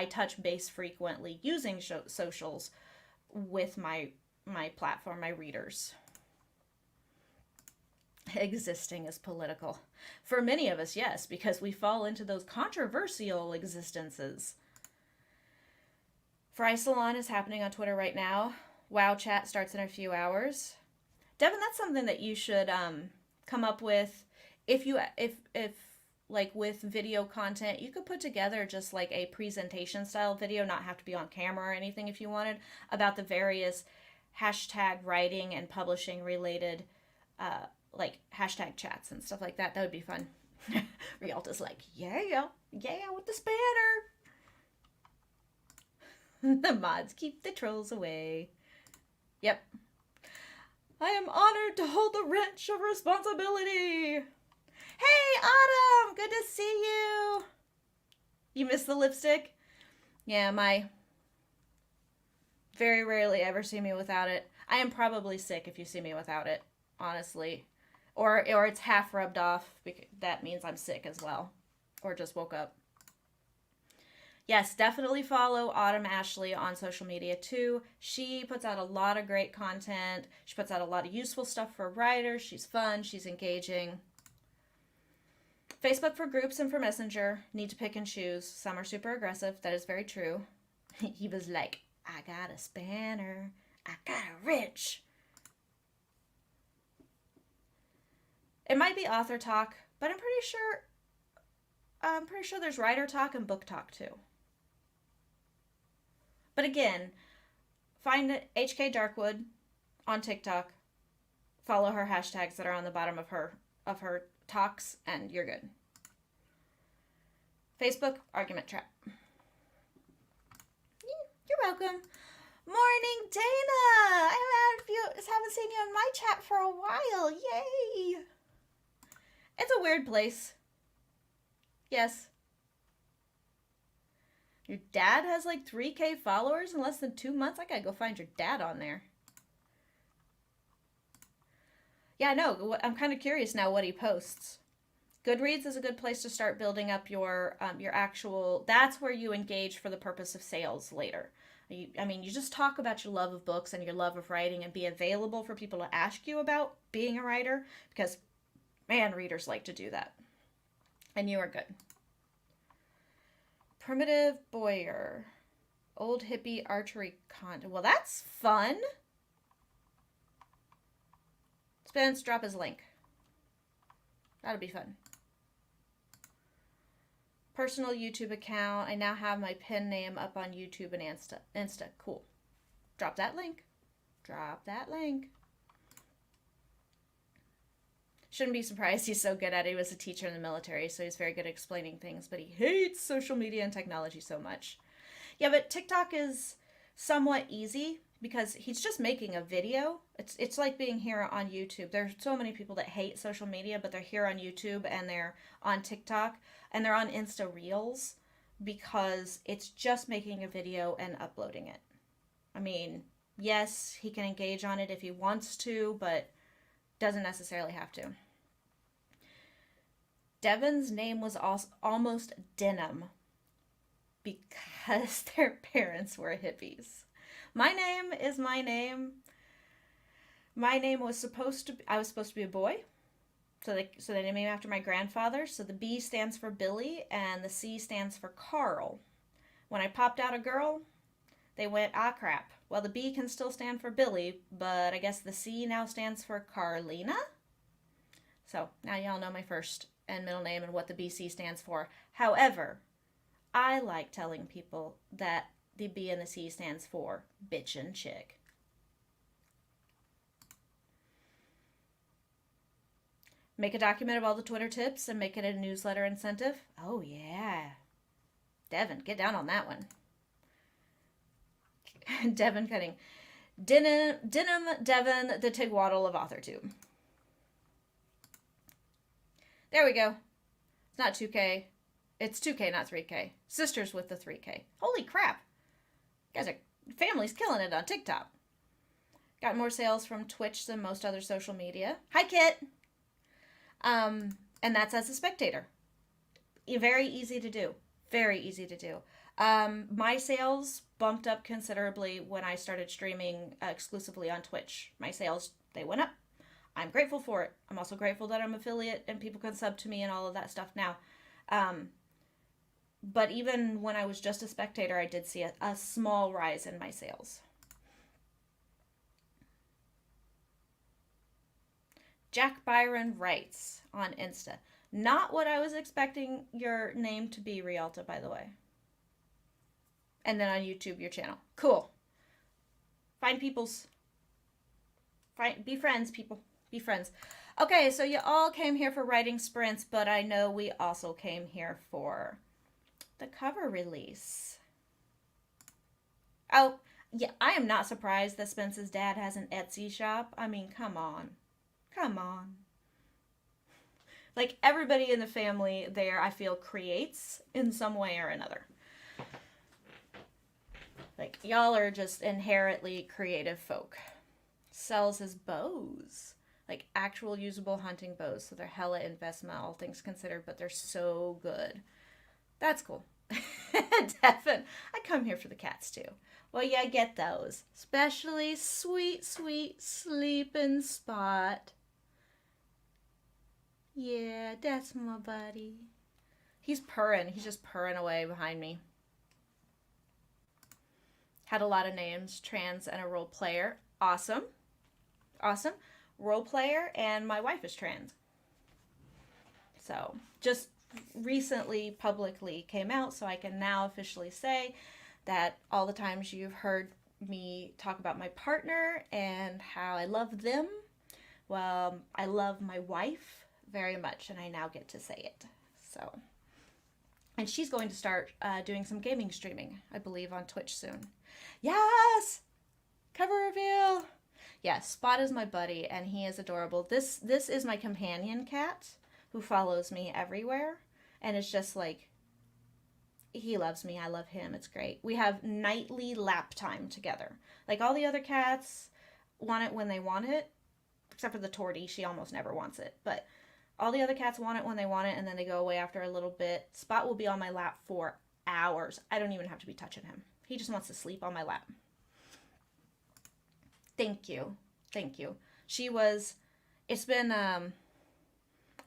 touch base frequently using socials with my platform, my readers. Existing is political. For many of us, yes, because we fall into those controversial existences. Fry Salon is happening on Twitter right now. Wow Chat starts in a few hours. Devin, that's something that you should come up with. If like with video content, you could put together just like a presentation style video, not have to be on camera or anything if you wanted, about the various hashtag writing and publishing related like hashtag chats and stuff like that. That would be fun. Rialta's like, yeah, with the spanner. The mods keep the trolls away. Yep. I am honored to hold the wrench of responsibility. Hey, Autumn! Good to see you. You miss the lipstick? Yeah, very rarely ever see me without it. I am probably sick if you see me without it, honestly. Or it's half rubbed off. Because that means I'm sick as well. Or just woke up. Yes, definitely follow Autumn Ashley on social media too. She puts out a lot of great content. She puts out a lot of useful stuff for writers. She's fun. She's engaging. Facebook for groups and for Messenger. Need to pick and choose. Some are super aggressive. That is very true. He was like, I got a spanner. I got a wrench. It might be author talk, but I'm pretty sure there's writer talk and book talk too. But again, find HK Darkwood on TikTok. Follow her hashtags that are on the bottom of her talks, and you're good. Facebook Argument Trap. You're welcome. Morning, Dana. I haven't seen you in my chat for a while. Yay! It's a weird place. Yes. Your dad has like 3K followers in less than 2 months? I gotta go find your dad on there. Yeah, no, I'm kind of curious now what he posts. Goodreads is a good place to start building up your actual. That's where you engage for the purpose of sales later. You just talk about your love of books and your love of writing and be available for people to ask you about being a writer because, man, readers like to do that. And you are good. Primitive Boyer. Old hippie archery content. Well, that's fun. Spence, drop his link. That'll be fun. Personal YouTube account. I now have my pen name up on YouTube and Insta. Cool. Drop that link. Drop that link. Shouldn't be surprised he's so good at it. He was a teacher in the military, so he's very good at explaining things, but he hates social media and technology so much. Yeah, but TikTok is somewhat easy because he's just making a video. It's like being here on YouTube. There's so many people that hate social media, but they're here on YouTube and they're on TikTok and they're on Insta Reels because it's just making a video and uploading it. I mean, yes, he can engage on it if he wants to, but doesn't necessarily have to. Devin's name was almost Denim because their parents were hippies. My name is my name. My name was I was supposed to be a boy. So they named me after my grandfather. So the B stands for Billy and the C stands for Carl. When I popped out a girl, they went, ah, crap. Well, the B can still stand for Billy, but I guess the C now stands for Carlina. So now y'all know my first and middle name and what the BC stands for. However, I like telling people that the B and the C stands for bitchin' chick. Make a document of all the Twitter tips and make it a newsletter incentive. Oh, yeah. Devin, get down on that one. Devin cutting. Denim Devin, the Tigwaddle of Authortube. There we go. It's not 2K. It's 2K, not 3K. Sisters with the 3K. Holy crap. You guys are, family's killing it on TikTok. Got more sales from Twitch than most other social media. Hi, Kit. And that's as a spectator. Very easy to do. Very easy to do. My sales bumped up considerably when I started streaming exclusively on Twitch. My sales, they went up. I'm grateful for it. I'm also grateful that I'm affiliate and people can sub to me and all of that stuff now. But even when I was just a spectator, I did see a small rise in my sales. Jack Byron writes on Insta. Not what I was expecting your name to be, Rialta, by the way. And then on YouTube, your channel. Cool. Be friends, people. Be friends. Okay, so you all came here for writing sprints, but I know we also came here for the cover release. Oh, yeah, I am not surprised that Spence's dad has an Etsy shop. I mean, come on. Come on. Like, everybody in the family there, I feel, creates in some way or another. Like, y'all are just inherently creative folk. Sells his bows. Like, actual usable hunting bows. So they're hella investment, all things considered, but they're so good. That's cool. Devin, I come here for the cats, too. Well, yeah, get those. Especially sweet, sweet sleeping Spot. Yeah, that's my buddy. He's purring. He's just purring away behind me. Had a lot of names. Trans and a role player. Awesome. Awesome. Role player, and my wife is trans. So, just recently publicly came out, so I can now officially say that all the times you've heard me talk about my partner and how I love them, well, I love my wife very much, and I now get to say it. So, and she's going to start doing some gaming streaming, I believe, on Twitch soon. Yes! Cover reveal! Yeah, Spot is my buddy, and he is adorable. This is my companion cat who follows me everywhere, and it's just like, he loves me, I love him, it's great. We have nightly lap time together. Like, all the other cats want it when they want it. except for the tortie. She almost never wants it. But all the other cats want it when they want it, and then they go away after a little bit. Spot will be on my lap for hours. I don't even have to be touching him. He just wants to sleep on my lap. Thank you. Thank you. It's been a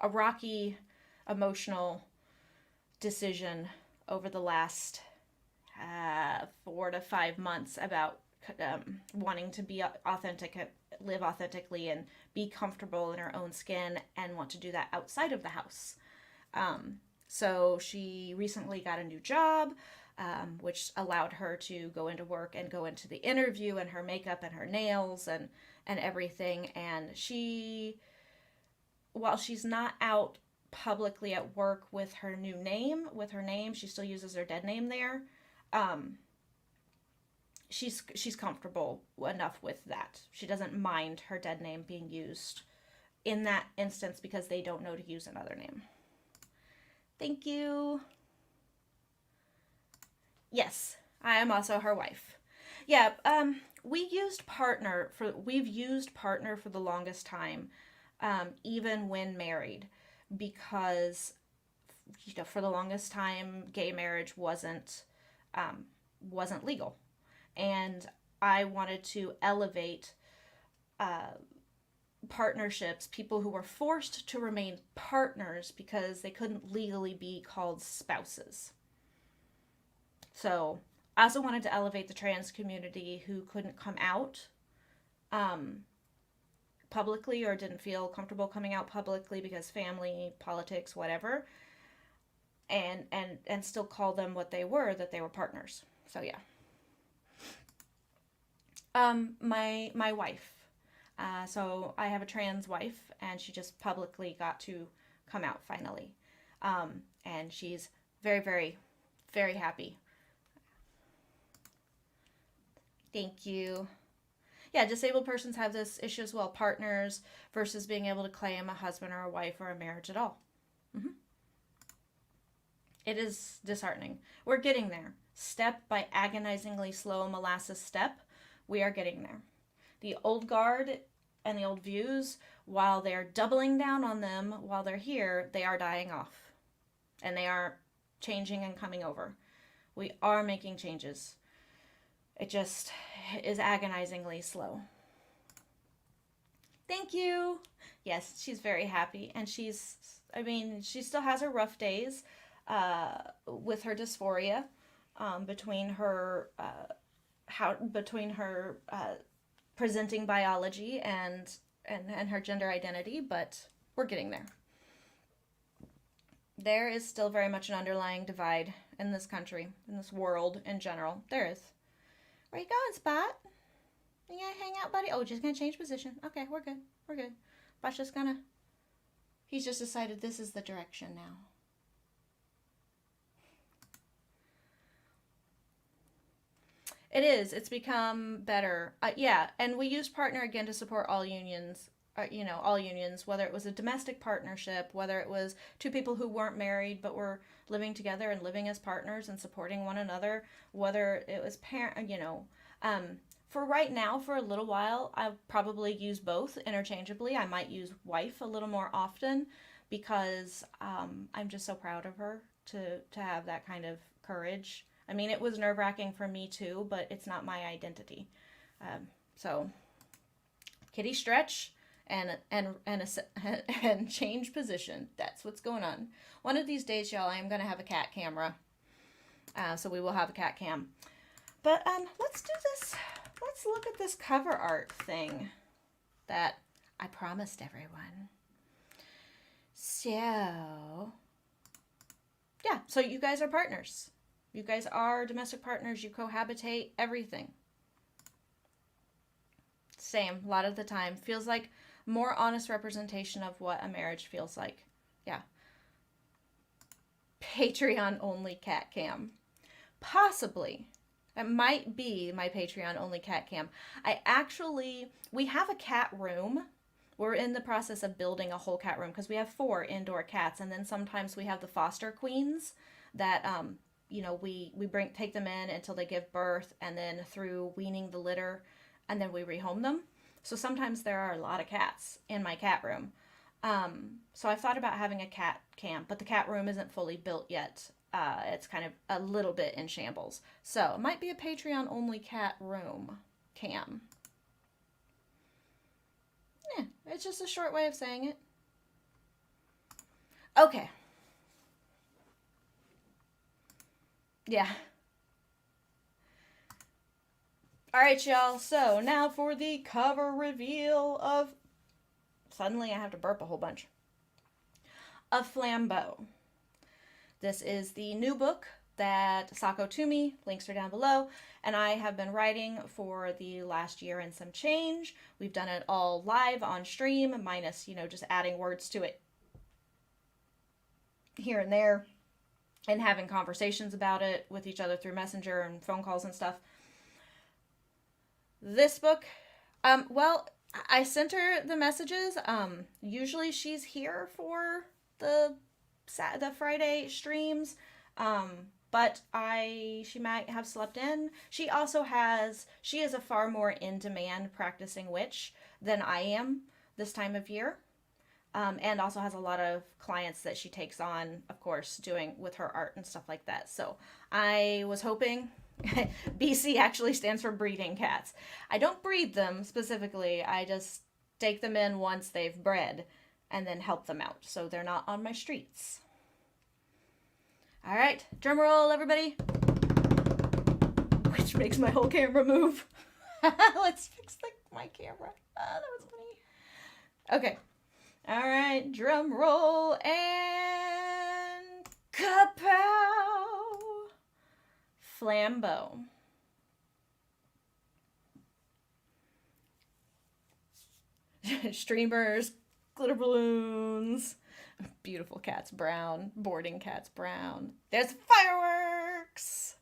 rocky, emotional decision over the last 4 to 5 months about wanting to be authentic, live authentically, and be comfortable in her own skin, and want to do that outside of the house. So she recently got a new job, which allowed her to go into work and go into the interview and her makeup and her nails and everything. And while she's not out publicly at work with her name, she still uses her dead name there. She's comfortable enough with that. She doesn't mind her dead name being used in that instance because they don't know to use another name. Thank you. Yes, I am also her wife. Yeah, we've used partner for the longest time, even when married, because for the longest time gay marriage wasn't legal. And I wanted to elevate partnerships, people who were forced to remain partners because they couldn't legally be called spouses. So I also wanted to elevate the trans community who couldn't come out publicly or didn't feel comfortable coming out publicly because family, politics, whatever, and still call them what they were, that they were partners. So yeah. My wife. So I have a trans wife, and she just publicly got to come out finally. And she's very, very, very happy. Thank you. Yeah, disabled persons have this issue as well, partners versus being able to claim a husband or a wife or a marriage at all. Mm-hmm. It is disheartening. We're getting there. Step by agonizingly slow molasses step, we are getting there. The old guard and the old views, while they're doubling down on them while they're here, they are dying off. And they are changing and coming over. We are making changes. It just is agonizingly slow. Thank you. Yes, she's very happy. And she still has her rough days with her dysphoria between her presenting biology and her gender identity, but we're getting there. There is still very much an underlying divide in this country, in this world in general. There is. Where you going, Spot? You gonna hang out, buddy? Oh, just gonna change position. Okay, we're good. We're good. Spot's just gonna... He's just decided this is the direction now. It is. It's become better. Yeah, and we used partner again to support all unions. All unions, whether it was a domestic partnership, whether it was two people who weren't married but were living together and living as partners and supporting one another, whether it was for right now, for a little while, I'll probably use both interchangeably. I might use wife a little more often because I'm just so proud of her to have that kind of courage. I mean, it was nerve-wracking for me too, but it's not my identity. So, kitty stretch. And change position. That's what's going on. One of these days, y'all, I am going to have a cat camera. So we will have a cat cam. But let's do this. Let's look at this cover art thing that I promised everyone. So, yeah. So you guys are partners. You guys are domestic partners. You cohabitate, everything. Same, a lot of the time. Feels like more honest representation of what a marriage feels like. Yeah. Patreon only cat cam. Possibly. It might be my Patreon only cat cam. We have a cat room. We're in the process of building a whole cat room because we have 4 indoor cats, and then sometimes we have the foster queens that we take them in until they give birth, and then through weaning the litter, and then we rehome them. So sometimes there are a lot of cats in my cat room. So I've thought about having a cat cam, but the cat room isn't fully built yet. It's kind of a little bit in shambles. So it might be a Patreon only cat room cam. Yeah, it's just a short way of saying it. Okay. Yeah. Alright, y'all. So now for the cover reveal of... Suddenly I have to burp a whole bunch. Of Flambeau. This is the new book that Sako Tumi, links are down below, and I have been writing for the last year and some change. We've done it all live on stream, minus, just adding words to it here and there, and having conversations about it with each other through Messenger and phone calls and stuff. This book, well, I sent her the messages. Usually she's here for the Friday streams, but she might have slept in. She is a far more in-demand practicing witch than I am this time of year, and also has a lot of clients that she takes on, of course, doing with her art and stuff like that. So I was hoping... BC actually stands for breeding cats. I don't breed them specifically. I just take them in once they've bred and then help them out so they're not on my streets. All right, drum roll, everybody. Which makes my whole camera move. Let's fix my camera. Oh, that was funny. Okay. All right, drum roll and kapow. Flambeau. Streamers, glitter balloons, beautiful cats brown, boarding cats brown. There's fireworks.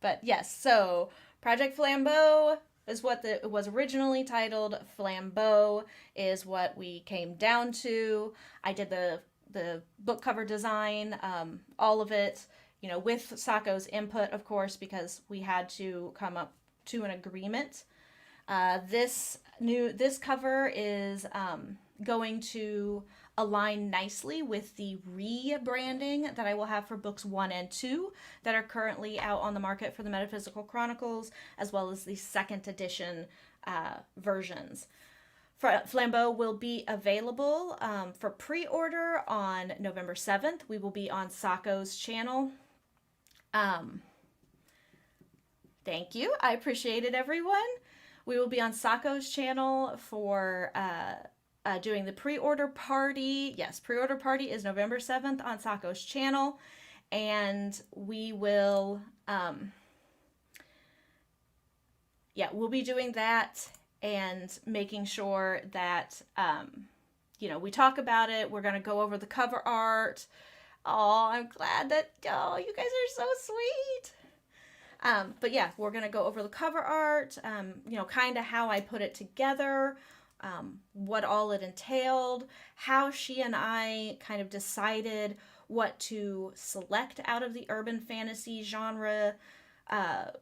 But yes, so Project Flambeau is what it was originally titled. Flambeau is what we came down to. I did the book cover design, all of it. With Sako's input, of course, because we had to come up to an agreement. This cover is going to align nicely with the rebranding that I will have for books 1 and 2 that are currently out on the market for the Metaphysical Chronicles, as well as the second edition versions. Flambeau will be available for pre-order on November 7th. We will be on Sako's channel. Thank you. I appreciate it, everyone. We will be on Sako's channel for doing the pre-order party. Yes, pre-order party is November 7th on Sako's channel. And we will, we'll be doing that and making sure that, we talk about it. We're going to go over the cover art. Oh, I'm glad that, you guys are so sweet. But yeah, we're going to go over the cover art, kind of how I put it together, what all it entailed, how she and I kind of decided what to select out of the urban fantasy genre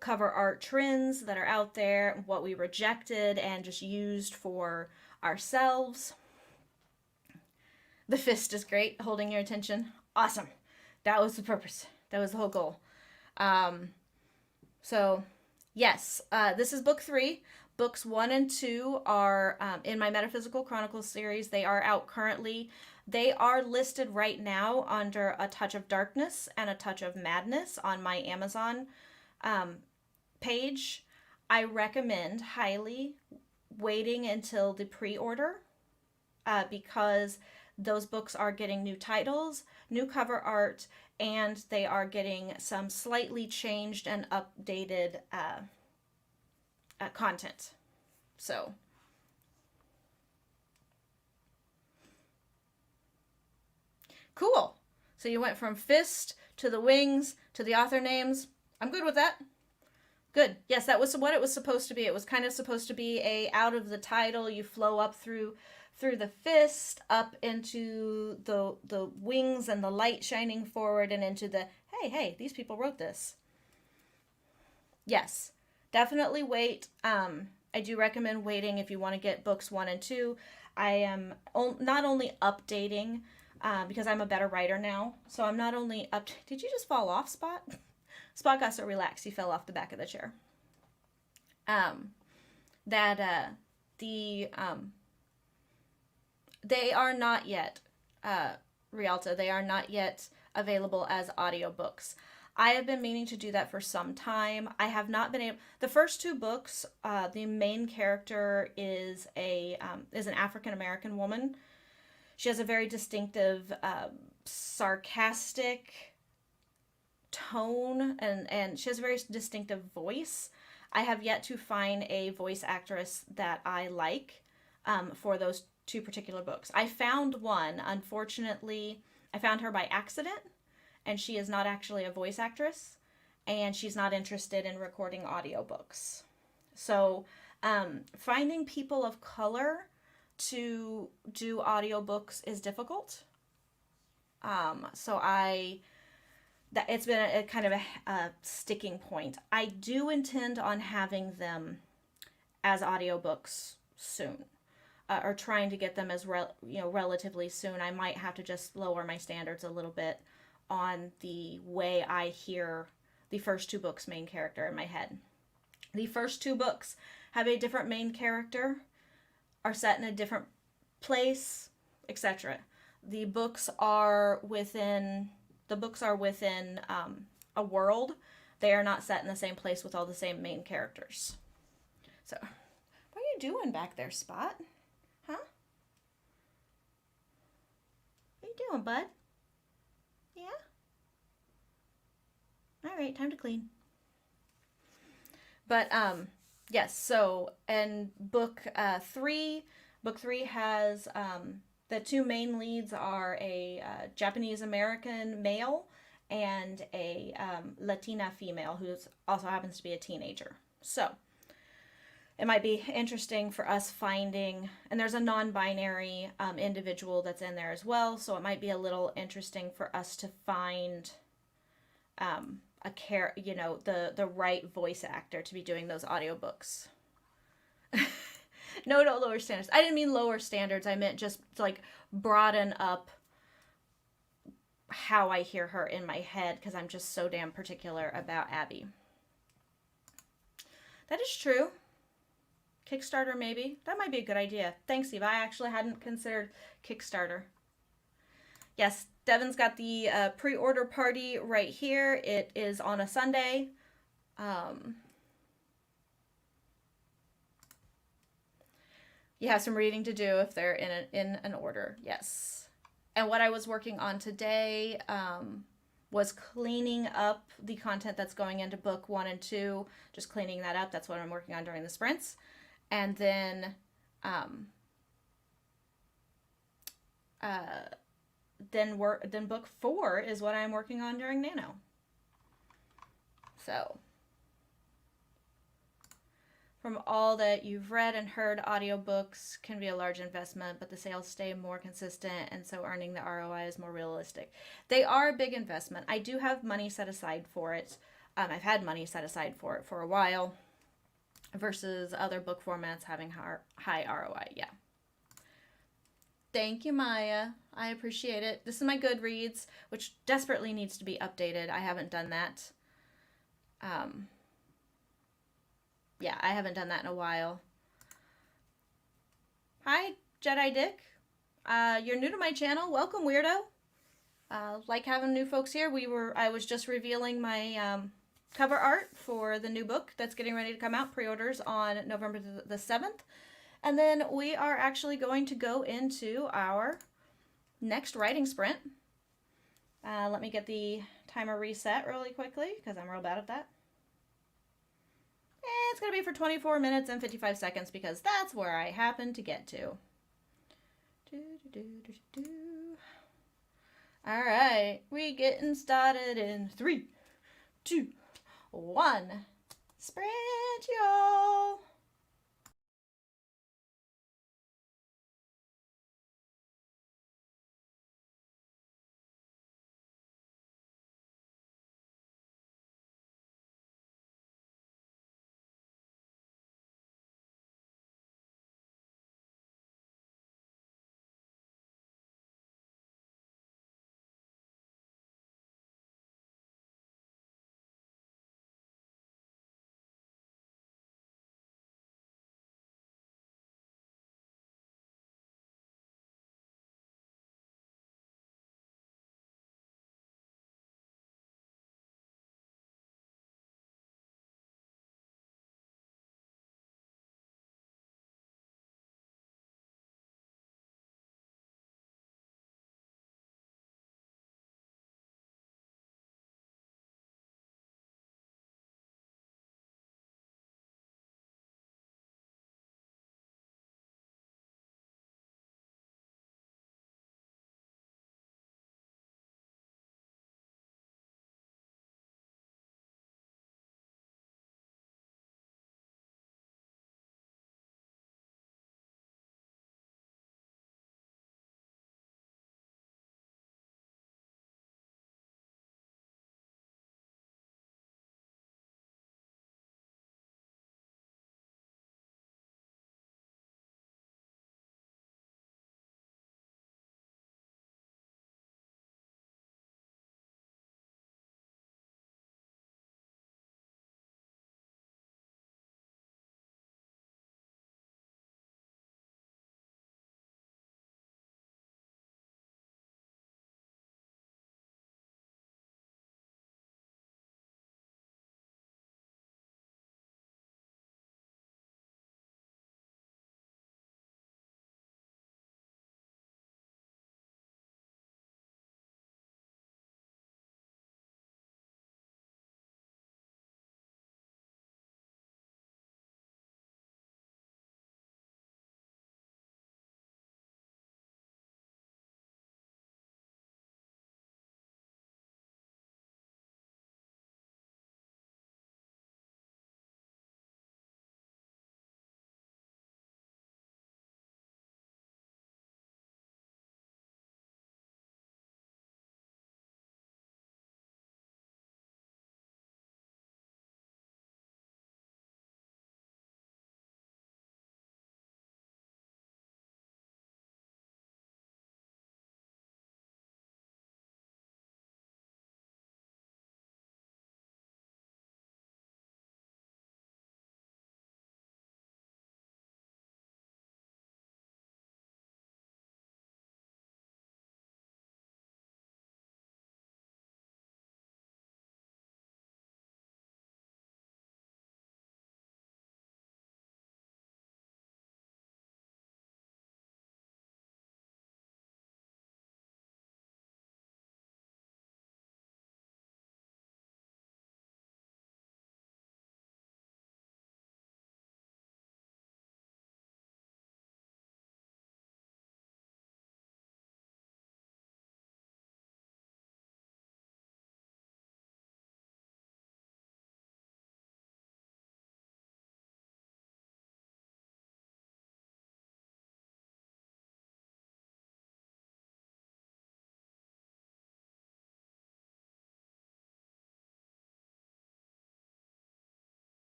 cover art trends that are out there, what we rejected and just used for ourselves. The fist is great, holding your attention. Awesome. That was the purpose. That was the whole goal. So, yes, this is book 3. Books 1 and 2 are in my Metaphysical Chronicles series. They are out currently. They are listed right now under A Touch of Darkness and A Touch of Madness on my Amazon page. I recommend highly waiting until the pre-order because those books are getting new titles, new cover art, and they are getting some slightly changed and updated content. So, cool. So you went from fist to the wings to the author names. I'm good with that. Good. Yes, that was what it was supposed to be. It was kind of supposed to be out of the title, you flow up through the fist, up into the wings and the light shining forward, and into the, hey, these people wrote this. Yes, definitely wait. I do recommend waiting if you want to get books 1 and 2. I am not only updating because I'm a better writer now, so I'm not only up. Did you just fall off, Spot? Spot got so relaxed he fell off the back of the chair. The they are not yet Rialta. They are not yet available as audiobooks. I have been meaning to do that for some time. I have not been able. The first 2 books, the main character is an African American woman. She has a very distinctive, sarcastic tone, and she has a very distinctive voice. I have yet to find a voice actress that I like for those 2 particular books. I found one. Unfortunately, I found her by accident, and she is not actually a voice actress, and she's not interested in recording audiobooks. So finding people of color to do audiobooks is difficult. It's been a kind of a sticking point. I do intend on having them as audiobooks soon, or trying to get them as relatively soon. I might have to just lower my standards a little bit on the way I hear the first 2 books' main character in my head. The first 2 books have a different main character, are set in a different place, etc. The books are within a world. They are not set in the same place with all the same main characters. So, what are you doing back there, Spot? Huh? What are you doing, bud? Yeah? Alright, time to clean. But, yes, so, and book 3 has, the 2 main leads are a Japanese American male and a Latina female who also happens to be a teenager. So it might be interesting for us finding, and there's a non-binary individual that's in there as well, so it might be a little interesting for us to find the right voice actor to be doing those audiobooks. No, lower standards. I didn't mean lower standards. I meant just like broaden up how I hear her in my head, because I'm just so damn particular about Abby. That is true. Kickstarter, maybe. That might be a good idea. Thanks, Eve. I actually hadn't considered Kickstarter. Yes, Devin's got the pre-order party right here. It is on a Sunday. You have some reading to do if they're in an order. Yes. And what I was working on today was cleaning up the content that's going into book 1 and 2. Just cleaning that up. That's what I'm working on during the sprints. And then book 4 is what I'm working on during Nano. So, from all that you've read and heard, audiobooks can be a large investment, but the sales stay more consistent, and so earning the ROI is more realistic. They are a big investment. I do have money set aside for it. I've had money set aside for it for a while, versus other book formats having high ROI. Yeah. Thank you, Maya. I appreciate it. This is my Goodreads, which desperately needs to be updated. I haven't done that. Yeah, I haven't done that in a while. Hi, Jedi Dick. You're new to my channel. Welcome, weirdo. Like having new folks here. I was just revealing my cover art for the new book that's getting ready to come out. Pre-orders on November the 7th. And then we are actually going to go into our next writing sprint. Let me get the timer reset really quickly, because I'm real bad at that. It's going to be for 24 minutes and 55 seconds, because that's where I happen to get to. All right, we getting started in 3, 2, 1. Sprint, y'all.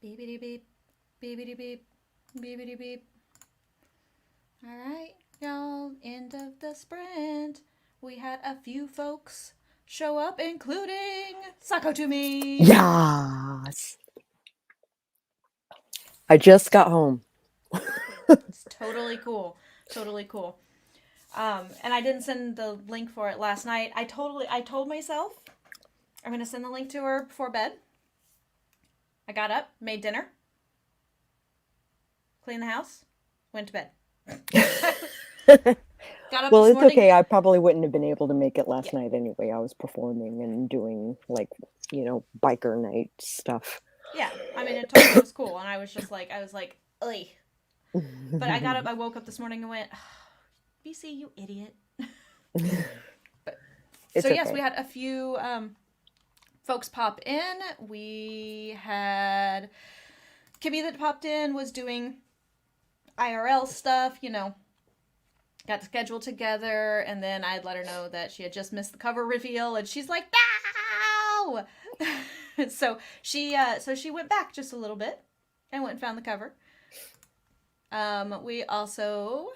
Beepity beep. Beepity beep. Beepity beep. Alright, y'all. End of the sprint. We had a few folks show up, including Sako Tumi. Yes. I just got home. It's totally cool. Totally cool. And I didn't send the link for it last night. I told myself I'm gonna send the link to her before bed. I got up, made dinner, cleaned the house, went to bed. Got up Well, this it's morning. okay. I probably wouldn't have been able to make it last night anyway. I was performing and doing biker night stuff. Yeah, I mean, it totally was cool, and I was like, ugh. But I got up, I woke up this morning and went, BC, you idiot. But so yes, okay. we had a few folks pop in. We had Kimmy that popped in, was doing IRL stuff, got scheduled together, and then I'd let her know that she had just missed the cover reveal, and she's like, no! so she went back just a little bit and went and found the cover. We also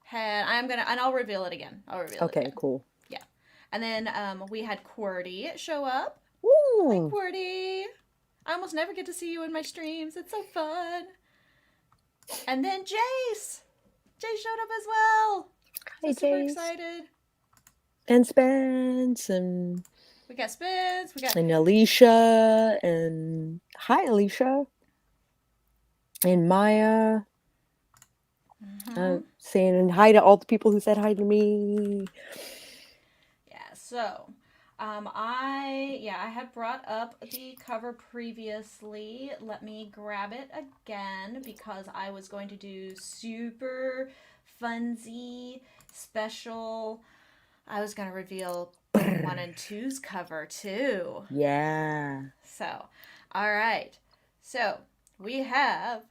had, and I'll reveal it again. Okay, cool. Yeah. And then we had QWERTY show up. Woo! Hi, QWERTY. I almost never get to see you in my streams. It's so fun. And then Jace. Jace showed up as well. Hi, so super Jace. excited. And Spence and we got Spence. And Alicia and hi, Alicia. And Maya. Saying hi to all the people who said hi to me. Yeah, so I had brought up the cover previously. Let me grab it again because I was going to do super funsy special. I was going to reveal 1 and 2's cover too. Yeah. So, all right. So, we have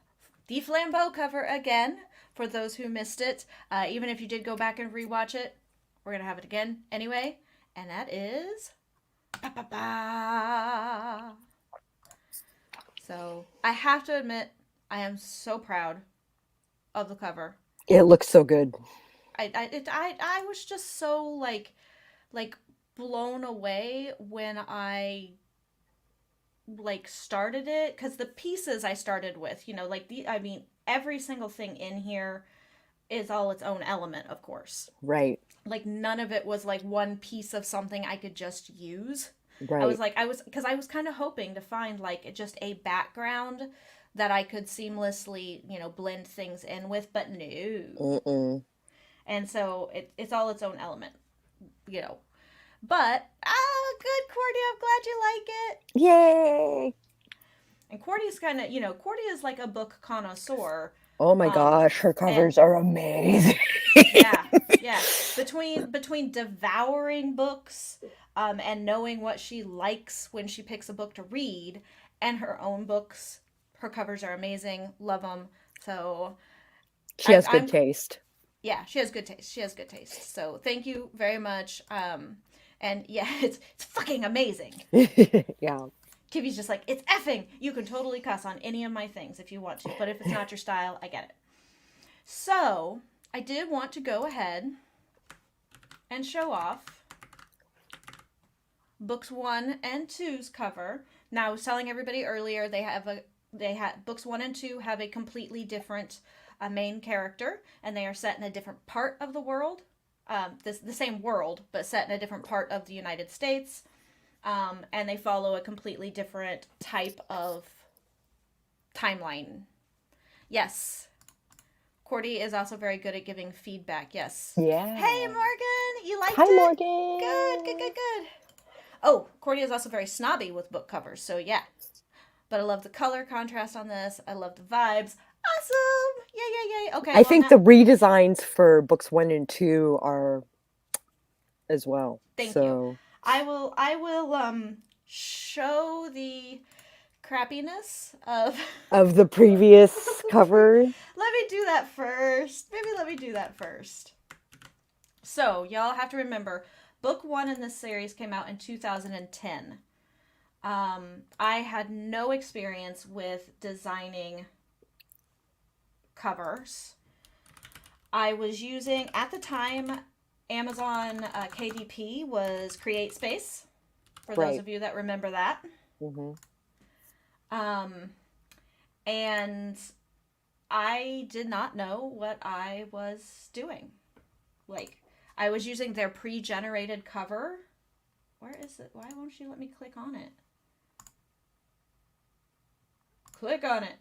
the Flambeau cover again for those who missed it. Even if you did go back and rewatch it, we're going to have it again anyway. And that is... So, I have to admit, I am so proud of the cover. It looks so good. I was just so, like blown away when I started it, because the pieces I started with, every single thing in here is all its own element, of course. Right. None of it was one piece of something I could just use. Right. I was kind of hoping to find just a background that I could seamlessly, blend things in with, but no. Mm-mm. And so it's all its own element, But, good, QWERTY. I'm glad you like it. Yay! And QWERTY's kind of, QWERTY is like a book connoisseur. Oh my gosh, her covers are amazing. Yeah. Between devouring books and knowing what she likes when she picks a book to read and her own books, her covers are amazing. Love them. So... She has good taste. Yeah, she has good taste. So thank you very much. And yeah, it's fucking amazing. Yeah. Kiwi's just like, it's effing. You can totally cuss on any of my things if you want to, but if it's not your style, I get it. So I did want to go ahead and show off books 1 and 2's cover. Now, I was telling everybody earlier books 1 and 2 have a completely different main character, and they are set in a different part of the world. The same world, but set in a different part of the United States. And they follow a completely different type of timeline. Yes. QWERTY is also very good at giving feedback. Yes. Yeah. Hey, Morgan! You liked it? Hi, Morgan! Good. Oh, QWERTY is also very snobby with book covers, so yeah. But I love the color contrast on this. I love the vibes. Awesome! Yay. Okay. I think the redesigns for books 1 and 2 are as well. Thank you. I will show the crappiness of the previous cover. Let me do that first. So, y'all have to remember, book 1 in this series came out in 2010. I had no experience with designing covers. I was using, at the time, Amazon KDP was CreateSpace, for those Right. of you that remember that. Mm-hmm. Um, and I did not know what I was doing. Like, I was using their pre-generated cover. Where is it? Why won't you let me click on it? Click on it.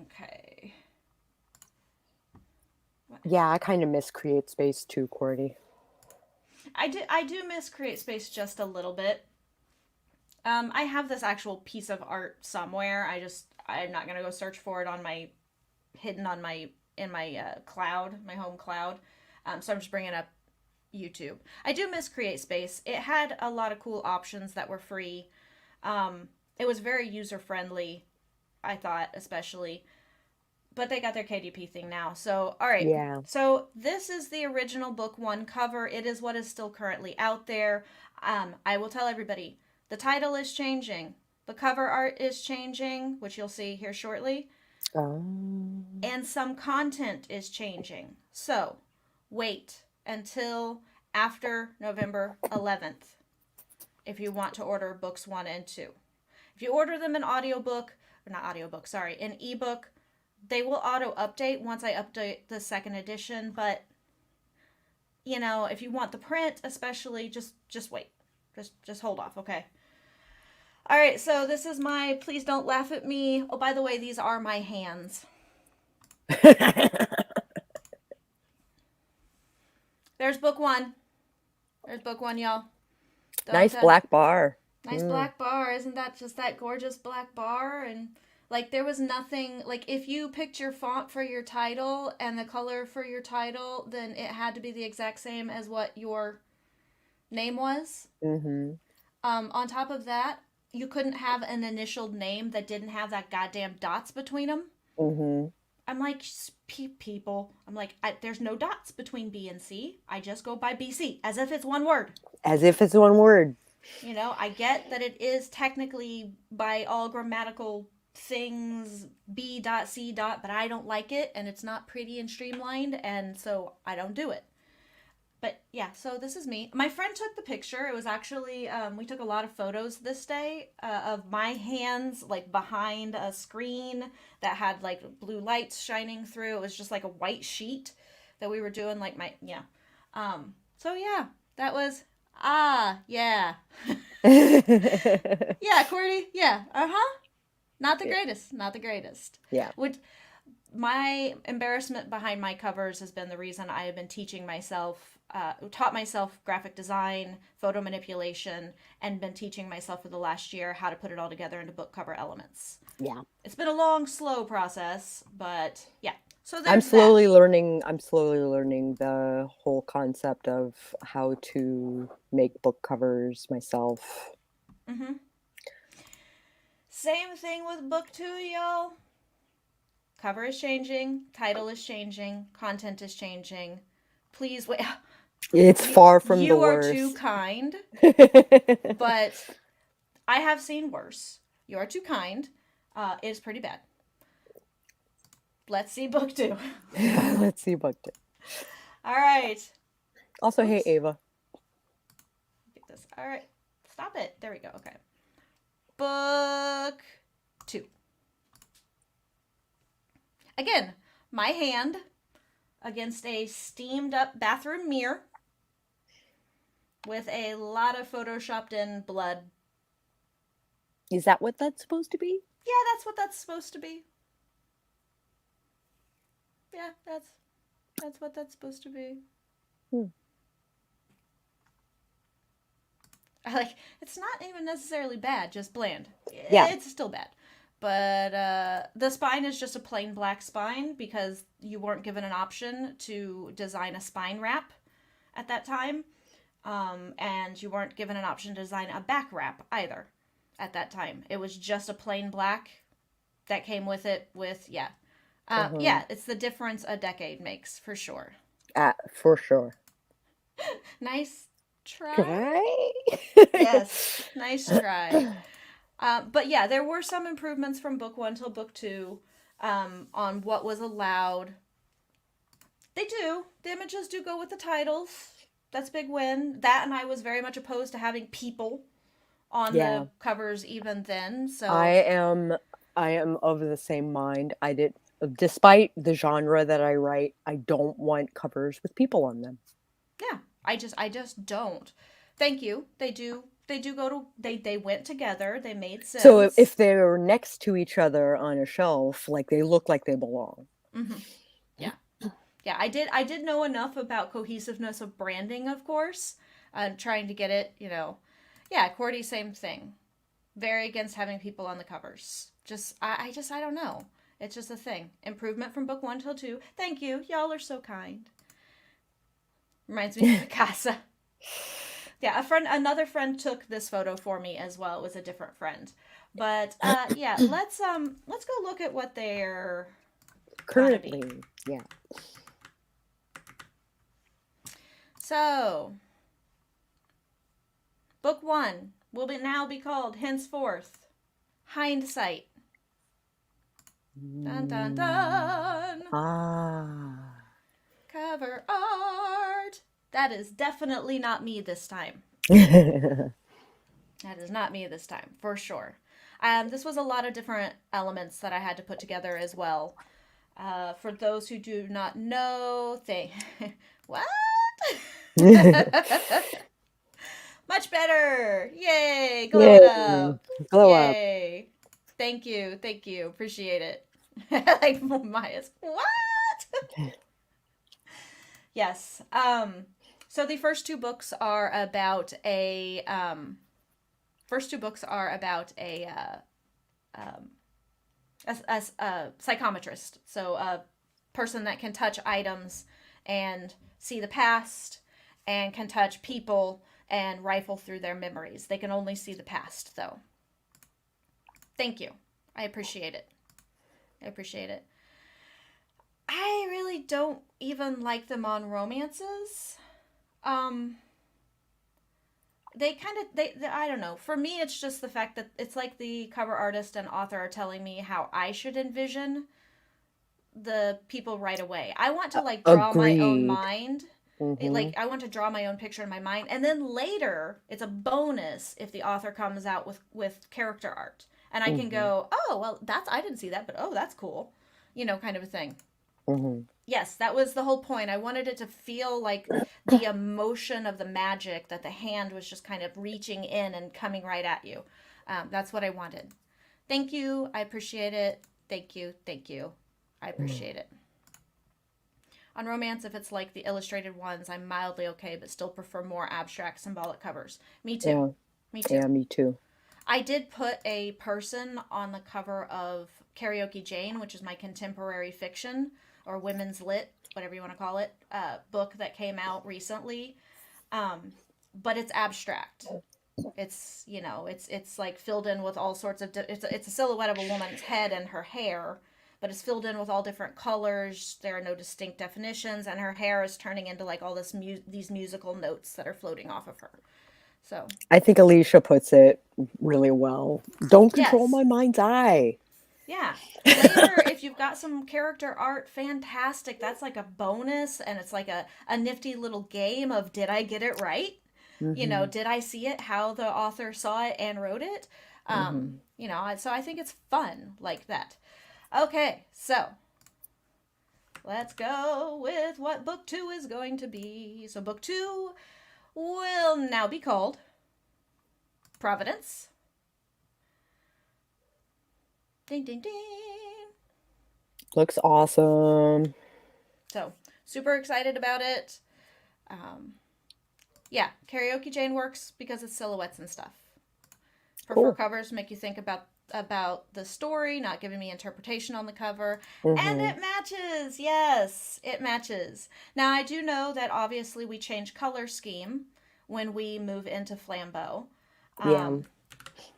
Okay. What? Yeah, I kind of miss CreateSpace too, Cordy. I do miss CreateSpace just a little bit. I have this actual piece of art somewhere. I'm not gonna go search for it on my hidden on my in my cloud, my home cloud. So I'm just bringing up YouTube. I do miss CreateSpace. It had a lot of cool options that were free. It was very user friendly, I thought, especially. But they got their KDP thing now. So, all right. Yeah. So, this is the original book 1 cover. It is what is still currently out there. I will tell everybody the title is changing, the cover art is changing, which you'll see here shortly, and some content is changing. So, wait until after November 11th if you want to order books 1 and 2. If you order them in audiobook, or not audiobook, sorry, in ebook, they will auto update once I update the second edition, but you know, if you want the print especially, just wait. Just hold off, okay? All right, so this is my please don't laugh at me. Oh, by the way, these are my hands. There's book 1. There's book 1, y'all. Nice black bar. Nice black bar. Isn't that just that gorgeous black bar? And like there was nothing, like if you picked your font for your title and the color for your title, then it had to be the exact same as what your name was. Mm-hmm. On top of that, you couldn't have an initialed name that didn't have that goddamn dots between them. Mm-hmm. I'm like, people. I'm like, there's no dots between B and C. I just go by BC as if it's one word. As if it's one word. You know, I get that it is technically by all grammatical things B.C. but I don't like it and it's not pretty and streamlined, and so I don't do it. But yeah, so this is me. My friend took the picture. It was actually, we took a lot of photos this day of my hands like behind a screen that had like blue lights shining through. It was just like a white sheet that we were doing like so yeah, that was, yeah. Yeah, Cordy, yeah, Not the greatest, not the greatest. Yeah. My embarrassment behind my covers has been the reason I have been taught myself graphic design, photo manipulation, and been teaching myself for the last year how to put it all together into book cover elements. Yeah. It's been a long, slow process, but yeah. So I'm slowly learning the whole concept of how to make book covers myself. Mm-hmm. Same thing with book 2, y'all. Cover is changing, title is changing, content is changing. Please wait. It's far from the worst. You are too kind, but I have seen worse. You are too kind. It is pretty bad. Let's see book 2. Let's see book 2. All right. Also, oops. Hey, Ava. Get this. All right. Stop it. There we go. Okay. Book 2. Again, my hand against a steamed up bathroom mirror with a lot of photoshopped in blood. Is that what that's supposed to be? Yeah, that's what that's supposed to be. Yeah, that's what that's supposed to be. It's not even necessarily bad, just bland. Yeah. It's still bad. But the spine is just a plain black spine because you weren't given an option to design a spine wrap at that time. And you weren't given an option to design a back wrap either at that time. It was just a plain black that came with it yeah, it's the difference a decade makes, for sure. For sure. Nice try. Try? Yes, nice try. But yeah, there were some improvements from book 1 till book 2 on what was allowed. They do. The images do go with the titles. That's a big win. That and I was very much opposed to having people on Yeah. the covers even then. So I am of the same mind. Despite the genre that I write, I don't want covers with people on them. yeah, I just don't. Thank you. They do go to they went together. They made sense. So if they're next to each other on a shelf, like they look like they belong. Mm-hmm. Yeah. Yeah, I did know enough about cohesiveness of branding, of course. Trying to get it, Yeah, Cordy, same thing. Very against having people on the covers. I don't know. It's just a thing. Improvement from book 1 till 2. Thank you. Y'all are so kind. Reminds me of Picasa. Yeah, another friend took this photo for me as well. It was a different friend. But yeah, let's go look at what they're currently. Yeah. So, book 1 will now be called henceforth Hindsight. Dun dun dun. Cover art. That is definitely not me this time. That is not me this time, for sure. This was a lot of different elements that I had to put together as well. For those who do not know, what? Much better! Yay! Glow it up! Glow Yay! Up. Thank you, appreciate it. Like Maya's, what? Yes. So the first two books are about a psychometrist. So a person that can touch items and see the past and can touch people and rifle through their memories. They can only see the past, though. Thank you. I appreciate it. I really don't even like them on romances. I don't know. For me, it's just the fact that it's like the cover artist and author are telling me how I should envision the people right away. I want to draw my own mind. Mm-hmm. I want to draw my own picture in my mind, and then later it's a bonus if the author comes out with character art, and I can go, oh well, I didn't see that, but oh, that's cool, kind of a thing. Mm-hmm. Yes, that was the whole point. I wanted it to feel like the emotion of the magic, that the hand was just kind of reaching in and coming right at you. That's what I wanted. Thank you. I appreciate it. Thank you. I appreciate it. On romance, if it's like the illustrated ones, I'm mildly okay, but still prefer more abstract, symbolic covers. Me too. Yeah. Me too. Yeah, me too. I did put a person on the cover of Karaoke Jane, which is my contemporary fiction or women's lit, whatever you want to call it, book that came out recently. But it's abstract. It's, it's like filled in with all sorts of, it's a silhouette of a woman's head and her hair, but it's filled in with all different colors. There are no distinct definitions, and her hair is turning into like all these musical notes that are floating off of her. So I think Alicia puts it really well. Don't control my mind's eye. Yeah. Later, if you've got some character art, fantastic. That's like a bonus, and it's like a nifty little game of, did I get it right? Mm-hmm. Did I see it how the author saw it and wrote it? So I think it's fun like that. Okay, so let's go with what book 2 is going to be. So book 2 will now be called Providence. Ding, ding, ding. Looks awesome. So, super excited about it. Yeah, Karaoke Jane works because it's silhouettes and stuff. Prefer covers make you think about the story, not giving me interpretation on the cover. Mm-hmm. And it matches. Yes, it matches. Now, I do know that obviously we change color scheme when we move into Flambeau.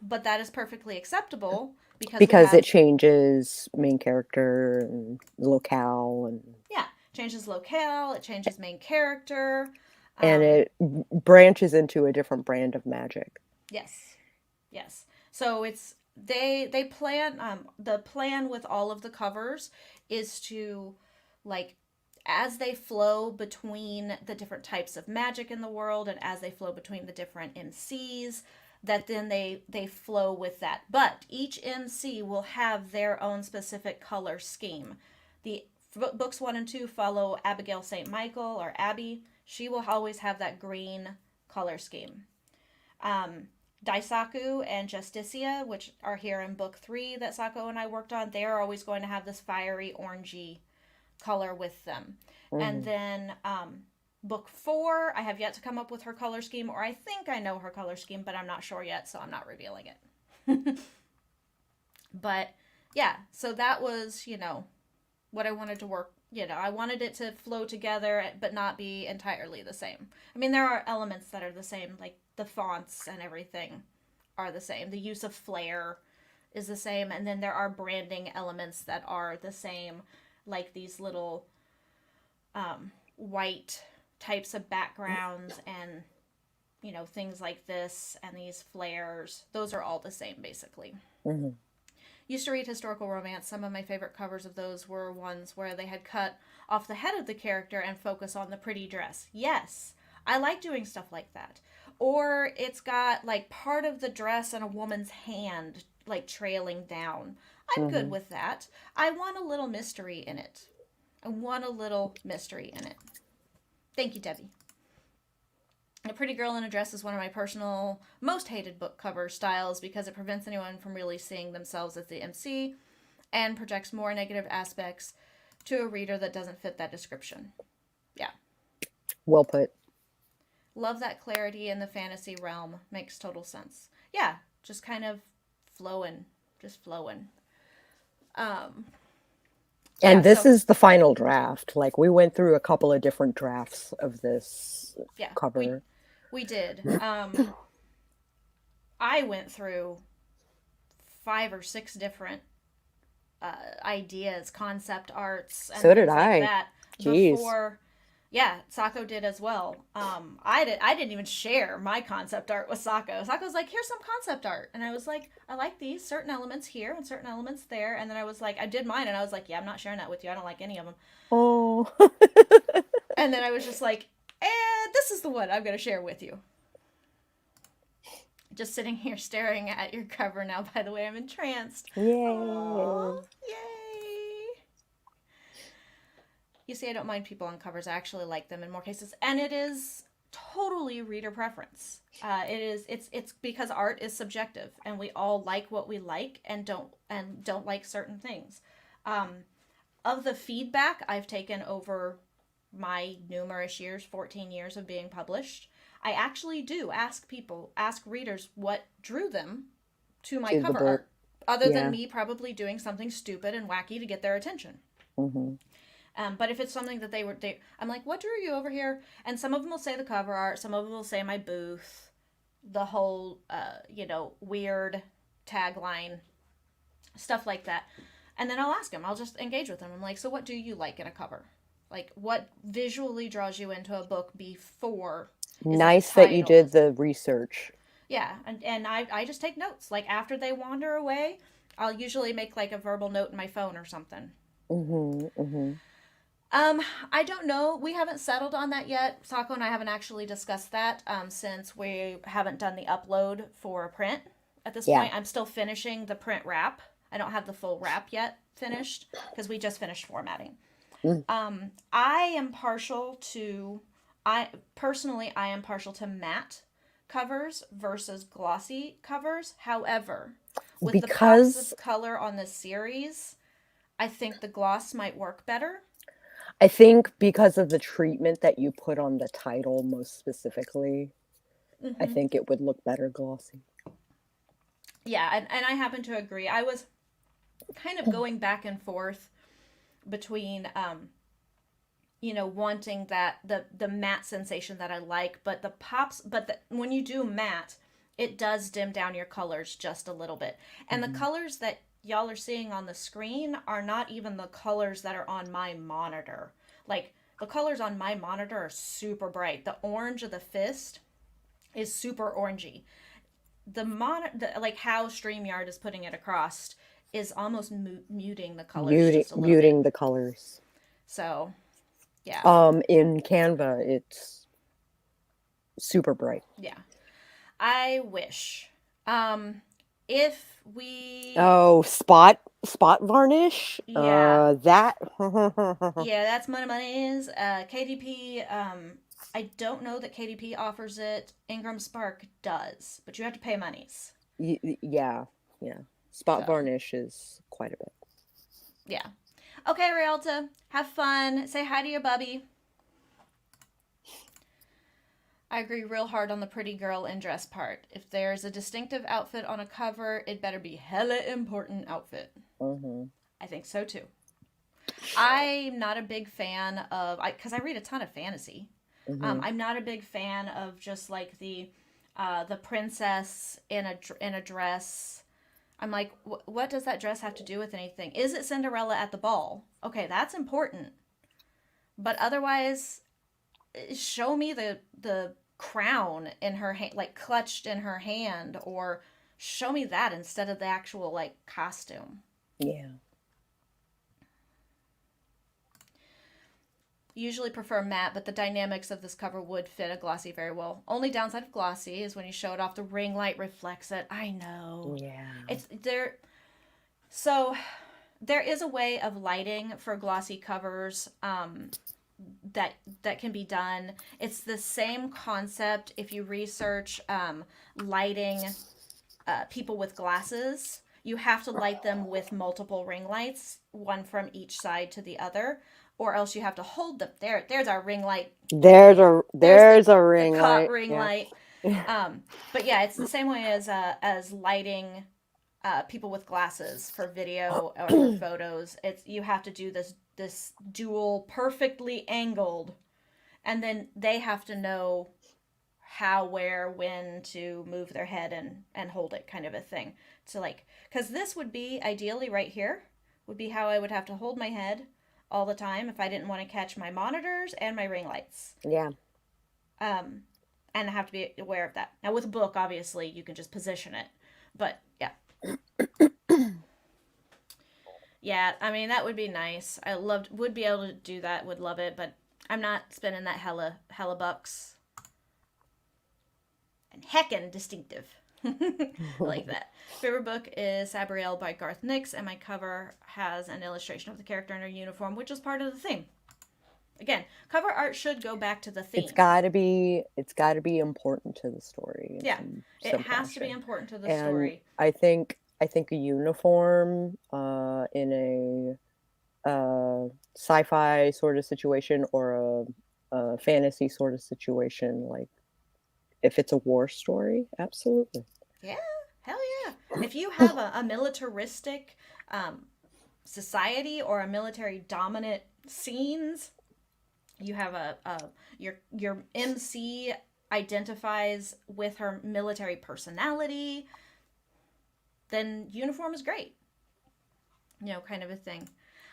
But that is perfectly acceptable because it changes main character and locale and changes locale, it changes main character. And it branches into a different brand of magic. Yes. Yes. So it's they plan the plan with all of the covers is to like as they flow between the different types of magic in the world and as they flow between the different MCs that then they flow with that. But each MC will have their own specific color scheme. The books 1 and 2 follow Abigail St. Michael or Abby. She will always have that green color scheme. Daisaku and Justicia, which are here in book 3 that Sako and I worked on, they are always going to have this fiery orangey color with them. And then book 4, I have yet to come up with her color scheme, or I think I know her color scheme, but I'm not sure yet, so I'm not revealing it. But yeah, so that was, what I wanted to work. I wanted it to flow together, but not be entirely the same. I mean, there are elements that are the same, like the fonts and everything are the same. The use of flair is the same, and then there are branding elements that are the same, like these little white types of backgrounds and, things like this and these flares. Those are all the same, basically. Mm-hmm. Used to read historical romance. Some of my favorite covers of those were ones where they had cut off the head of the character and focus on the pretty dress. Yes, I like doing stuff like that. Or it's got like part of the dress and a woman's hand like trailing down. I'm good with that. I want a little mystery in it. Thank you, Debbie. A pretty girl in a dress is one of my personal most hated book cover styles because it prevents anyone from really seeing themselves as the MC and projects more negative aspects to a reader that doesn't fit that description. Yeah. Well put. Love that clarity in the fantasy realm. Makes total sense. Yeah, just kind of flowing. And this is the final draft. Like, we went through a couple of different drafts of this cover. We did. I went through 5 or 6 different ideas, concept arts, and so did things I. like that. Jeez. Before, Sako did as well. I didn't even share my concept art with Sako. Sako's like, here's some concept art. And I was like, I like these certain elements here and certain elements there. And then I was like, I did mine and I was like, yeah, I'm not sharing that with you. I don't like any of them. Oh. And then I was just like, this is the one I'm going to share with you. Just sitting here staring at your cover now, by the way, I'm entranced. Yay. Aww, yay. You see, I don't mind people on covers. I actually like them in more cases. And it is totally reader preference. It's because art is subjective and we all like what we like and don't like certain things. Of the feedback I've taken over my numerous years, 14 years of being published, I actually do ask readers what drew them to my cover art, other than me probably doing something stupid and wacky to get their attention. Mm-hmm. But if it's something that I'm like, what drew you over here? And some of them will say the cover art, some of them will say my booth, the whole, weird tagline, stuff like that. And then I'll ask them, I'll just engage with them. I'm like, so what do you like in a cover? Like, what visually draws you into a book before? Nice that you did the research. Yeah, and I just take notes. Like, after they wander away, I'll usually make, like, a verbal note in my phone or something. Mm-hmm, mm-hmm. I don't know. We haven't settled on that yet. Sako and I haven't actually discussed that since we haven't done the upload for print at this point. I'm still finishing the print wrap. I don't have the full wrap yet finished because we just finished formatting. I am partial to matte covers versus glossy covers. However, with the pops of color on this series, I think the gloss might work better. I think because of the treatment that you put on the title most specifically, I think it would look better glossy. Yeah, and I happen to agree. I was kind of going back and forth between wanting that the matte sensation that I like, but the pops, when you do matte, it does dim down your colors just a little bit. And the colors that y'all are seeing on the screen are not even the colors that are on my monitor. Like, the colors on my monitor are super bright. The orange of the fist is super orangey. Like how StreamYard is putting it across is almost muting the colors just a little muting bit. the colors. So, yeah. In Canva, it's super bright. Yeah. I wish. If we... Oh, spot varnish? Yeah. That... Yeah, that's monies. KDP, I don't know that KDP offers it. Ingram Spark does, but you have to pay monies. Yeah. Spot varnish is quite a bit. Yeah. Okay, Rialta, have fun. Say hi to your bubby. I agree real hard on the pretty girl in dress part. If there's a distinctive outfit on a cover, it better be hella important outfit. Mm-hmm. I think so too. I'm not a big fan of, because I read a ton of fantasy. Mm-hmm. I'm not a big fan of just like the princess in a dress. I'm like, what does that dress have to do with anything? Is it Cinderella at the ball? Okay, that's important. But otherwise, show me the crown in her hand, like clutched in her hand, or show me that instead of the actual like costume. Yeah. Usually prefer matte, but the dynamics of this cover would fit a glossy very well. Only downside of glossy is when you show it off, the ring light reflects it. I know. Yeah. It's there. So there is a way of lighting for glossy covers that can be done. It's the same concept if you research lighting people with glasses. You have to light them with multiple ring lights, one from each side to the other. Or else you have to hold them. There's our ring light. There's a ring light. Ring light. But yeah, it's the same way as lighting people with glasses for video or for photos. You have to do this dual perfectly angled, and then they have to know how, where, when to move their head and hold it, kind of a thing. So like, because this would be ideally right here would be how I would have to hold my head all the time if I didn't want to catch my monitors and my ring lights. Yeah. And I have to be aware of that. Now with a book, obviously, you can just position it. But yeah. Yeah, I mean, that would be nice. Would be able to do that, would love it, but I'm not spending that hella bucks. And heckin' distinctive. I like that. Favorite book is Sabriel by Garth Nix, and my cover has an illustration of the character in her uniform, which is part of the theme. Again, cover art should go back to the theme. It's got to be important to the story. Yeah, it has to be important to the story. I think a uniform in a sci-fi sort of situation or a fantasy sort of situation, like if it's a war story, absolutely. Yeah, hell yeah. If you have a militaristic society or a military dominant scenes, you have your MC identifies with her military personality, then uniform is great. You know, kind of a thing.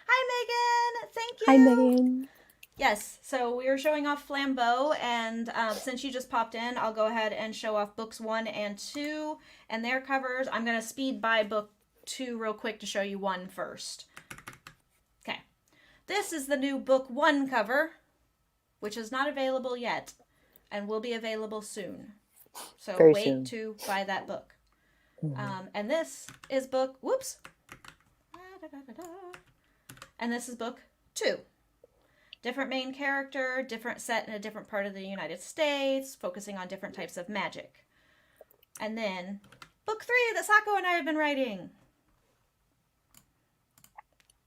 Hi, Megan. Thank you. Hi, Megan. Yes, so we were showing off Flambeau, and since you just popped in, I'll go ahead and show off books 1 and 2 and their covers. I'm going to speed by book 2 real quick to show you 1 first. Okay. This is the new book 1 cover, which is not available yet and will be available soon. So wait soon to buy that book. Mm-hmm. And this is book... Whoops. And this is book 2. Different main character, different set in a different part of the United States, focusing on different types of magic. And then, book 3 that Sako and I have been writing.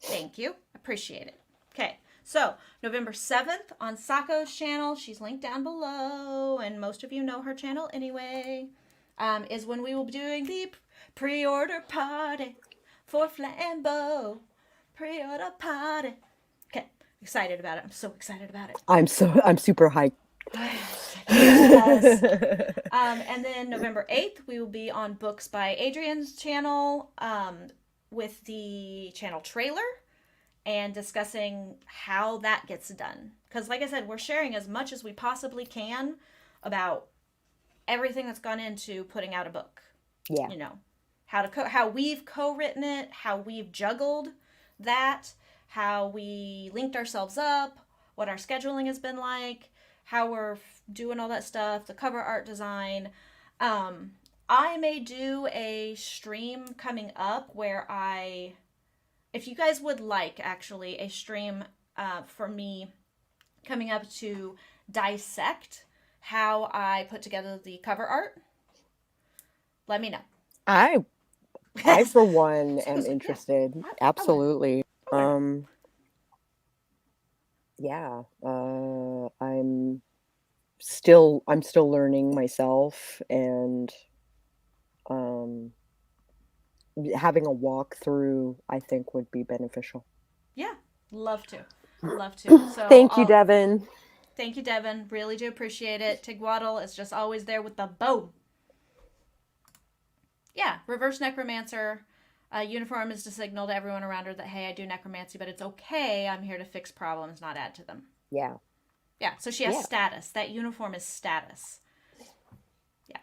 Thank you. Appreciate it. Okay, so November 7th on Sako's channel, she's linked down below, and most of you know her channel anyway, is when we will be doing the pre-order party for Flambeau. Pre-order party. Okay. Excited about it. I'm so excited about it. I'm super hyped. Yes. And then November 8th, we will be on Books by Adrian's channel with the channel trailer and discussing how that gets done. Because like I said, we're sharing as much as we possibly can about everything that's gone into putting out a book. Yeah. You know, how we've co-written it, how we've juggled that, how we linked ourselves up, what our scheduling has been like, how we're doing all that stuff, the cover art design. I may do a stream coming up where if you guys would like, actually, a stream for me coming up to dissect how I put together the cover art, let me know. I for one am interested. I would. Absolutely. I would. Yeah. I'm still learning myself, and um having a walkthrough I think would be beneficial. Yeah, love to. Love to. So Thank you, Devin. thank you, Devin. Really do appreciate it. Tigwaddle is just always there with the bow. Yeah, reverse necromancer. Uniform is to signal to everyone around her that, hey, I do necromancy, but it's okay. I'm here to fix problems, not add to them. Yeah. Yeah, so she has status. That uniform is status. Yeah.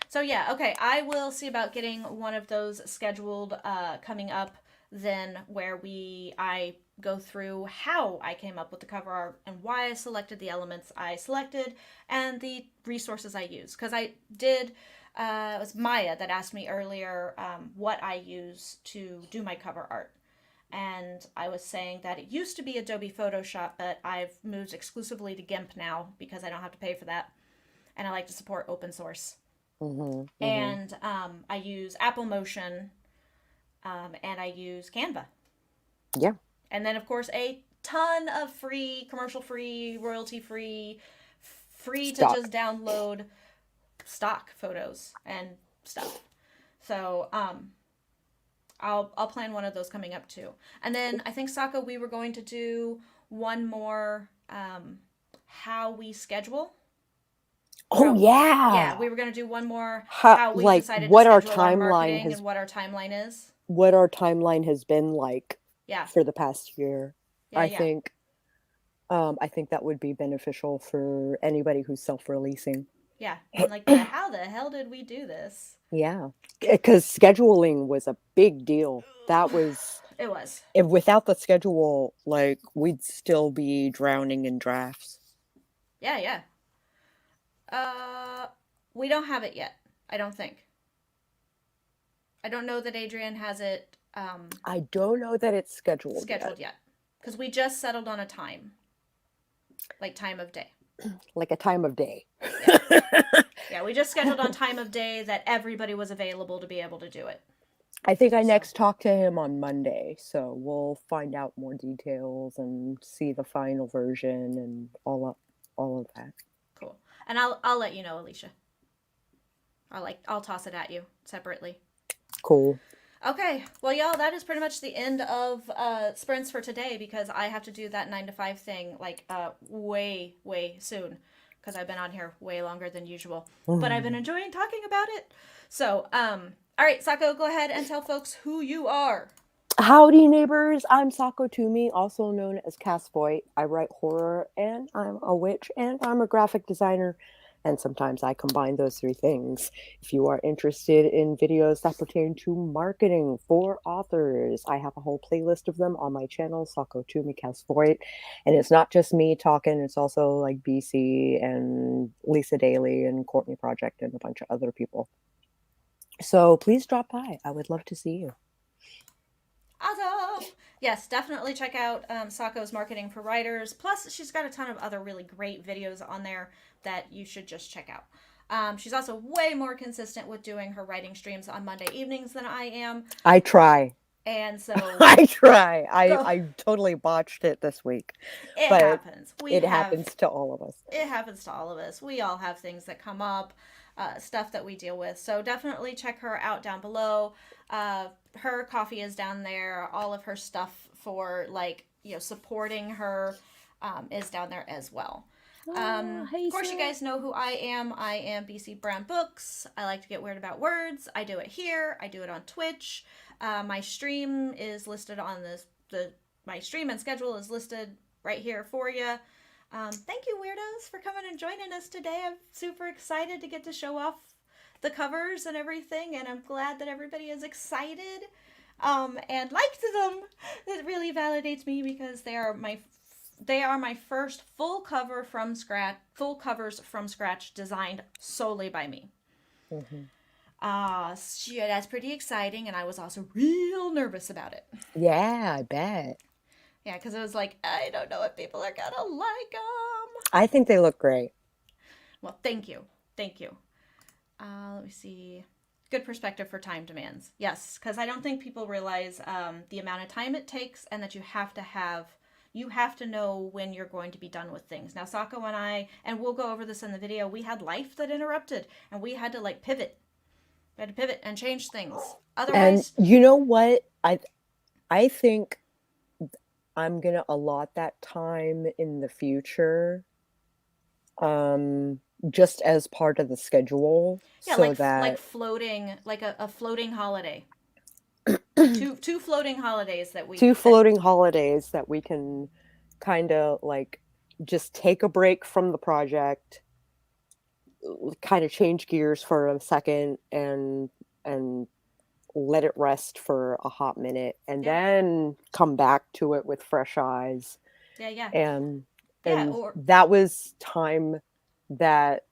So yeah, okay, I will see about getting one of those scheduled coming up then, where I go through how I came up with the cover art and why I selected the elements I selected and the resources I use. Because I did, it was Maya that asked me earlier what I use to do my cover art. And I was saying that it used to be Adobe Photoshop, but I've moved exclusively to GIMP now because I don't have to pay for that. And I like to support open source. And I use Apple Motion, and I use Canva. Yeah. And then, of course, a ton of free, commercial-free, royalty-free, free to just download stock photos and stuff. So, I'll plan one of those coming up too. And then I think, Sako, we were going to do one more how we schedule. Oh, yeah. Yeah, we were going to do one more how we decided what to our schedule our marketing timeline has, and what our timeline is. What our timeline has been like for the past year. Yeah, I think that would be beneficial for anybody who's self-releasing. Yeah, and like how the hell did we do this? Yeah, because scheduling was a big deal. That was. It was. If without the schedule, like, we'd still be drowning in drafts. Yeah, yeah. We don't have it yet. I don't think. I don't know that Adrian has it. I don't know that it's scheduled yet. Because we just settled on a time. Like time of day. Like a time of day. Yeah. Yeah, we just scheduled on time of day that everybody was available to be able to do it. I think I next talked to him on Monday, so we'll find out more details and see the final version and all of that. Cool. And I'll let you know, Alicia. I'll toss it at you separately. Cool. Okay, well, y'all, that is pretty much the end of sprints for today, because I have to do that 9 to 5 thing like way soon, because I've been on here way longer than usual. But I've been enjoying talking about it. So, all right, Sako, go ahead and tell folks who you are. Howdy, neighbors. I'm Sako Tumi, also known as Voit. I write horror, and I'm a witch, and I'm a graphic designer. And sometimes I combine those three things. If you are interested in videos that pertain to marketing for authors, I have a whole playlist of them on my channel, Sako Tumi Voit. And it's not just me talking, it's also like BC and Lisa Daly and Courtney Project and a bunch of other people. So please drop by. I would love to see you. Awesome. Yes, definitely check out Sako's Marketing for Writers. Plus, she's got a ton of other really great videos on there that you should just check out. She's also way more consistent with doing her writing streams on Monday evenings than I am. I try. And so... I try. I totally botched it this week. It happens. It happens to all of us. It happens to all of us. We all have things that come up, stuff that we deal with. So definitely check her out down below. Her coffee is down there. All of her stuff for, like, supporting her is down there as well. Of course, you guys know who I am. I am BC Brown Books. I like to get weird about words. I do it here. I do it on Twitch. My stream is listed on my stream and schedule is listed right here for you. Thank you, weirdos, for coming and joining us today. I'm super excited to get to show off the covers and everything, and I'm glad that everybody is excited and liked them. It really validates me because they are my first full covers from scratch designed solely by me. Mm-hmm. That's pretty exciting, and I was also real nervous about it. Yeah, I bet. Yeah, because it was like, I don't know if people are gonna like them. I think they look great. Well, thank you. Thank you. Let me see. Good perspective for time demands. Yes, because I don't think people realize the amount of time it takes, and that you have to know when you're going to be done with things. Now, Sako and I, and we'll go over this in the video, we had life that interrupted, and we had to like pivot. We had to pivot and change things. Otherwise, and you know what? I think I'm gonna allot that time in the future, just as part of the schedule, yeah, so like that floating, like a floating holiday. two floating holidays that we two floating holidays that we can kind of like just take a break from the project, kind of change gears for a second, and let it rest for a hot minute, and then come back to it with fresh eyes. Yeah. And Or that was time that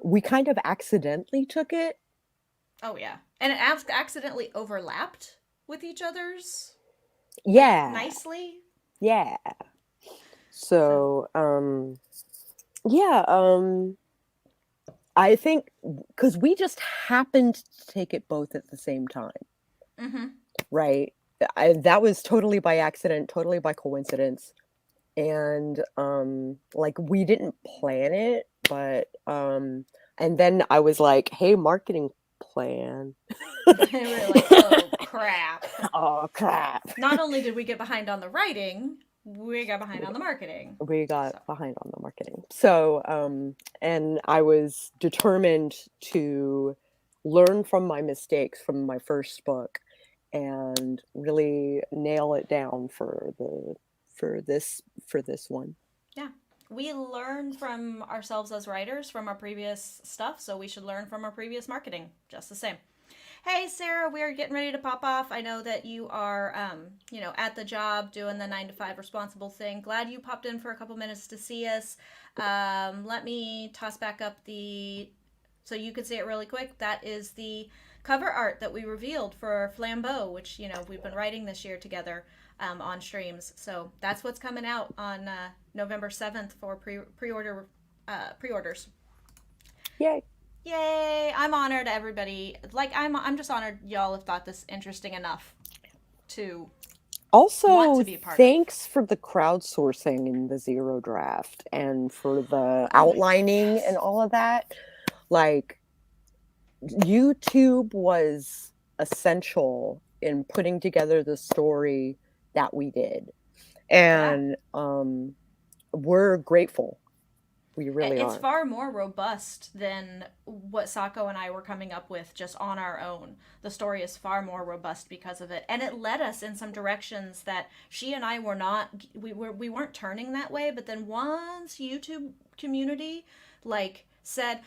we kind of accidentally took it. oh yeah, and it accidentally overlapped with each other's. Yeah. Like, nicely. Yeah. So yeah, I think because we just happened to take it both at the same time. Mm-hmm. Right? That was totally by accident, totally by coincidence. And like we didn't plan it, but and then I was like, hey, marketing plan. They were like, oh crap. Oh crap. Not only did we get behind on the writing, we got behind on the marketing. We got behind on the marketing. So and I was determined to learn from my mistakes from my first book and really nail it down for this one. Yeah. We learn from ourselves as writers from our previous stuff, so we should learn from our previous marketing just the same. Hey, Sarah, we're getting ready to pop off. I know that you are, at the job doing the 9 to 5 responsible thing. Glad you popped in for a couple minutes to see us. Let me toss back up so you could see it really quick. That is the cover art that we revealed for Flambeau, which, we've been writing this year together on streams. So that's what's coming out on November 7th for pre-orders. Yay. Yay! I'm honored, everybody. Like, I'm just honored y'all have thought this interesting enough to also want to be a part thanks for the crowdsourcing in the zero draft and for the outlining and all of that. Like, YouTube was essential in putting together the story that we did, and we're grateful. We really It's are. far more robust than what Sako and I were coming up with just on our own. The story is far more robust because of it, and it led us in some directions that she and I we weren't turning that way. But then once YouTube community said,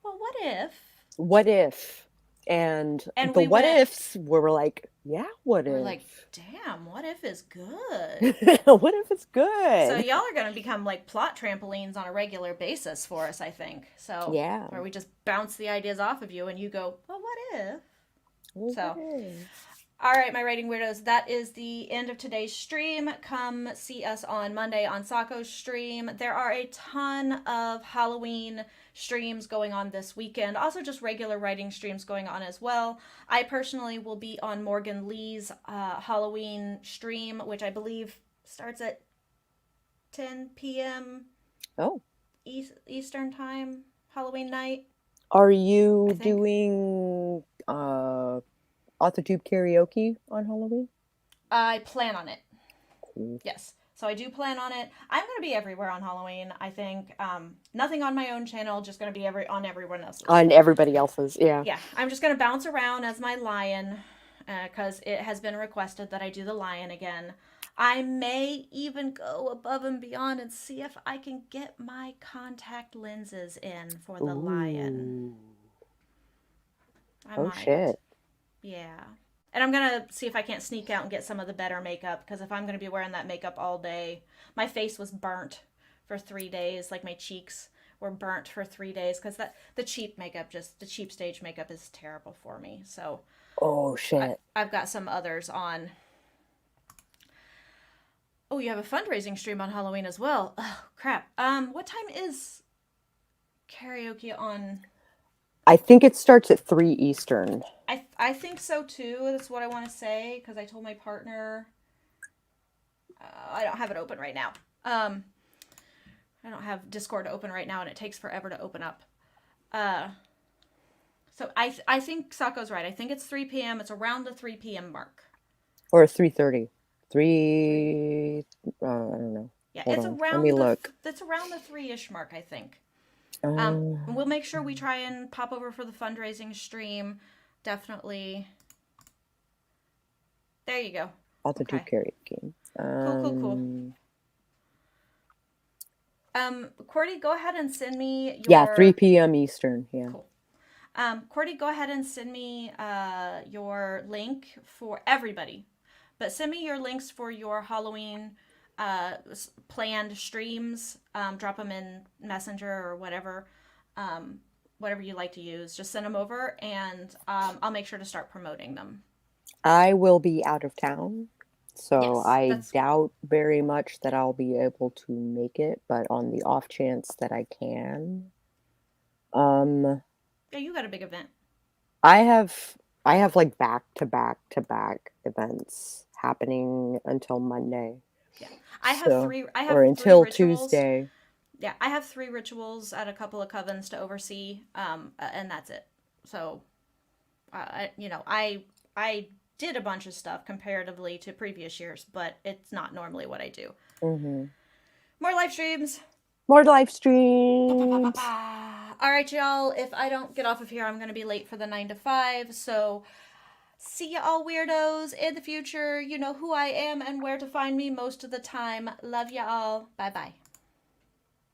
well, what if? And the what ifs were like, yeah, what if? We're like, damn, what if is good? What if it's good? So y'all are going to become like plot trampolines on a regular basis for us, I think. So yeah, where we just bounce the ideas off of you and you go, well, what if? All right, my writing weirdos, that is the end of today's stream. Come see us on Monday on Sako's stream. There are a ton of Halloween streams going on this weekend. Also just regular writing streams going on as well. I personally will be on Morgan Lee's Halloween stream, which I believe starts at 10 p.m. Eastern time, Halloween night. Are you doing Authortube karaoke on Halloween? I plan on it. Cool. Yes. So I do plan on it. I'm going to be everywhere on Halloween, I think. Nothing on my own channel, just going to be on everyone else's. On everybody else's, yeah. Yeah. I'm just going to bounce around as my lion, because it has been requested that I do the lion again. I may even go above and beyond and see if I can get my contact lenses in for the lion. Ooh. I Oh might. shit. Yeah. And I'm going to see if I can't sneak out and get some of the better makeup, because if I'm going to be wearing that makeup all day, my face was burnt for 3 days. Like my cheeks were burnt for 3 days because the cheap makeup, just the cheap stage makeup is terrible for me. So Oh I, shit. I've got some others on. Oh, you have a fundraising stream on Halloween as well. Oh, crap. What time is karaoke on? I think it starts at 3 Eastern. I think so too. That's what I want to say because I told my partner. I don't have it open right now. I don't have Discord open right now, and it takes forever to open up. Uh, so I think Sako's right. I think it's 3 p.m. It's around the 3 p.m. mark. Or 3:30. 3 I don't know. Yeah, Hold it's on. Let me around look. it's around the 3-ish mark, I think. Uh, We'll make sure we try and pop over for the fundraising stream. Definitely. There you go. Authortube Okay. karaoke. Cool. Cordy, go ahead and send me Yeah, 3 your. p.m. Eastern. Yeah. Cool. Cordy, go ahead and send me your link for everybody. But send me your links for your Halloween planned streams. Drop them in Messenger or whatever. Whatever you like to use. Just send them over, and I'll make sure to start promoting them. I will be out of town, so Yes, I that's doubt very much that I'll be able to make it, but on the off chance that I can, um, yeah. You got a big event. I have like back to back to back events happening until Monday. Yeah, So, I have or three until rituals. Tuesday. Yeah, I have 3 rituals at a couple of covens to oversee, and that's it. So, I did a bunch of stuff comparatively to previous years, but it's not normally what I do. Hmm. More live streams. More live Pa, pa, pa, pa, streams. pa. All right, y'all. If I don't get off of here, I'm gonna be late for the 9 to 5. So, see ya, all weirdos in the future. You know who I am and where to find me most of the time. Love ya all. Bye bye.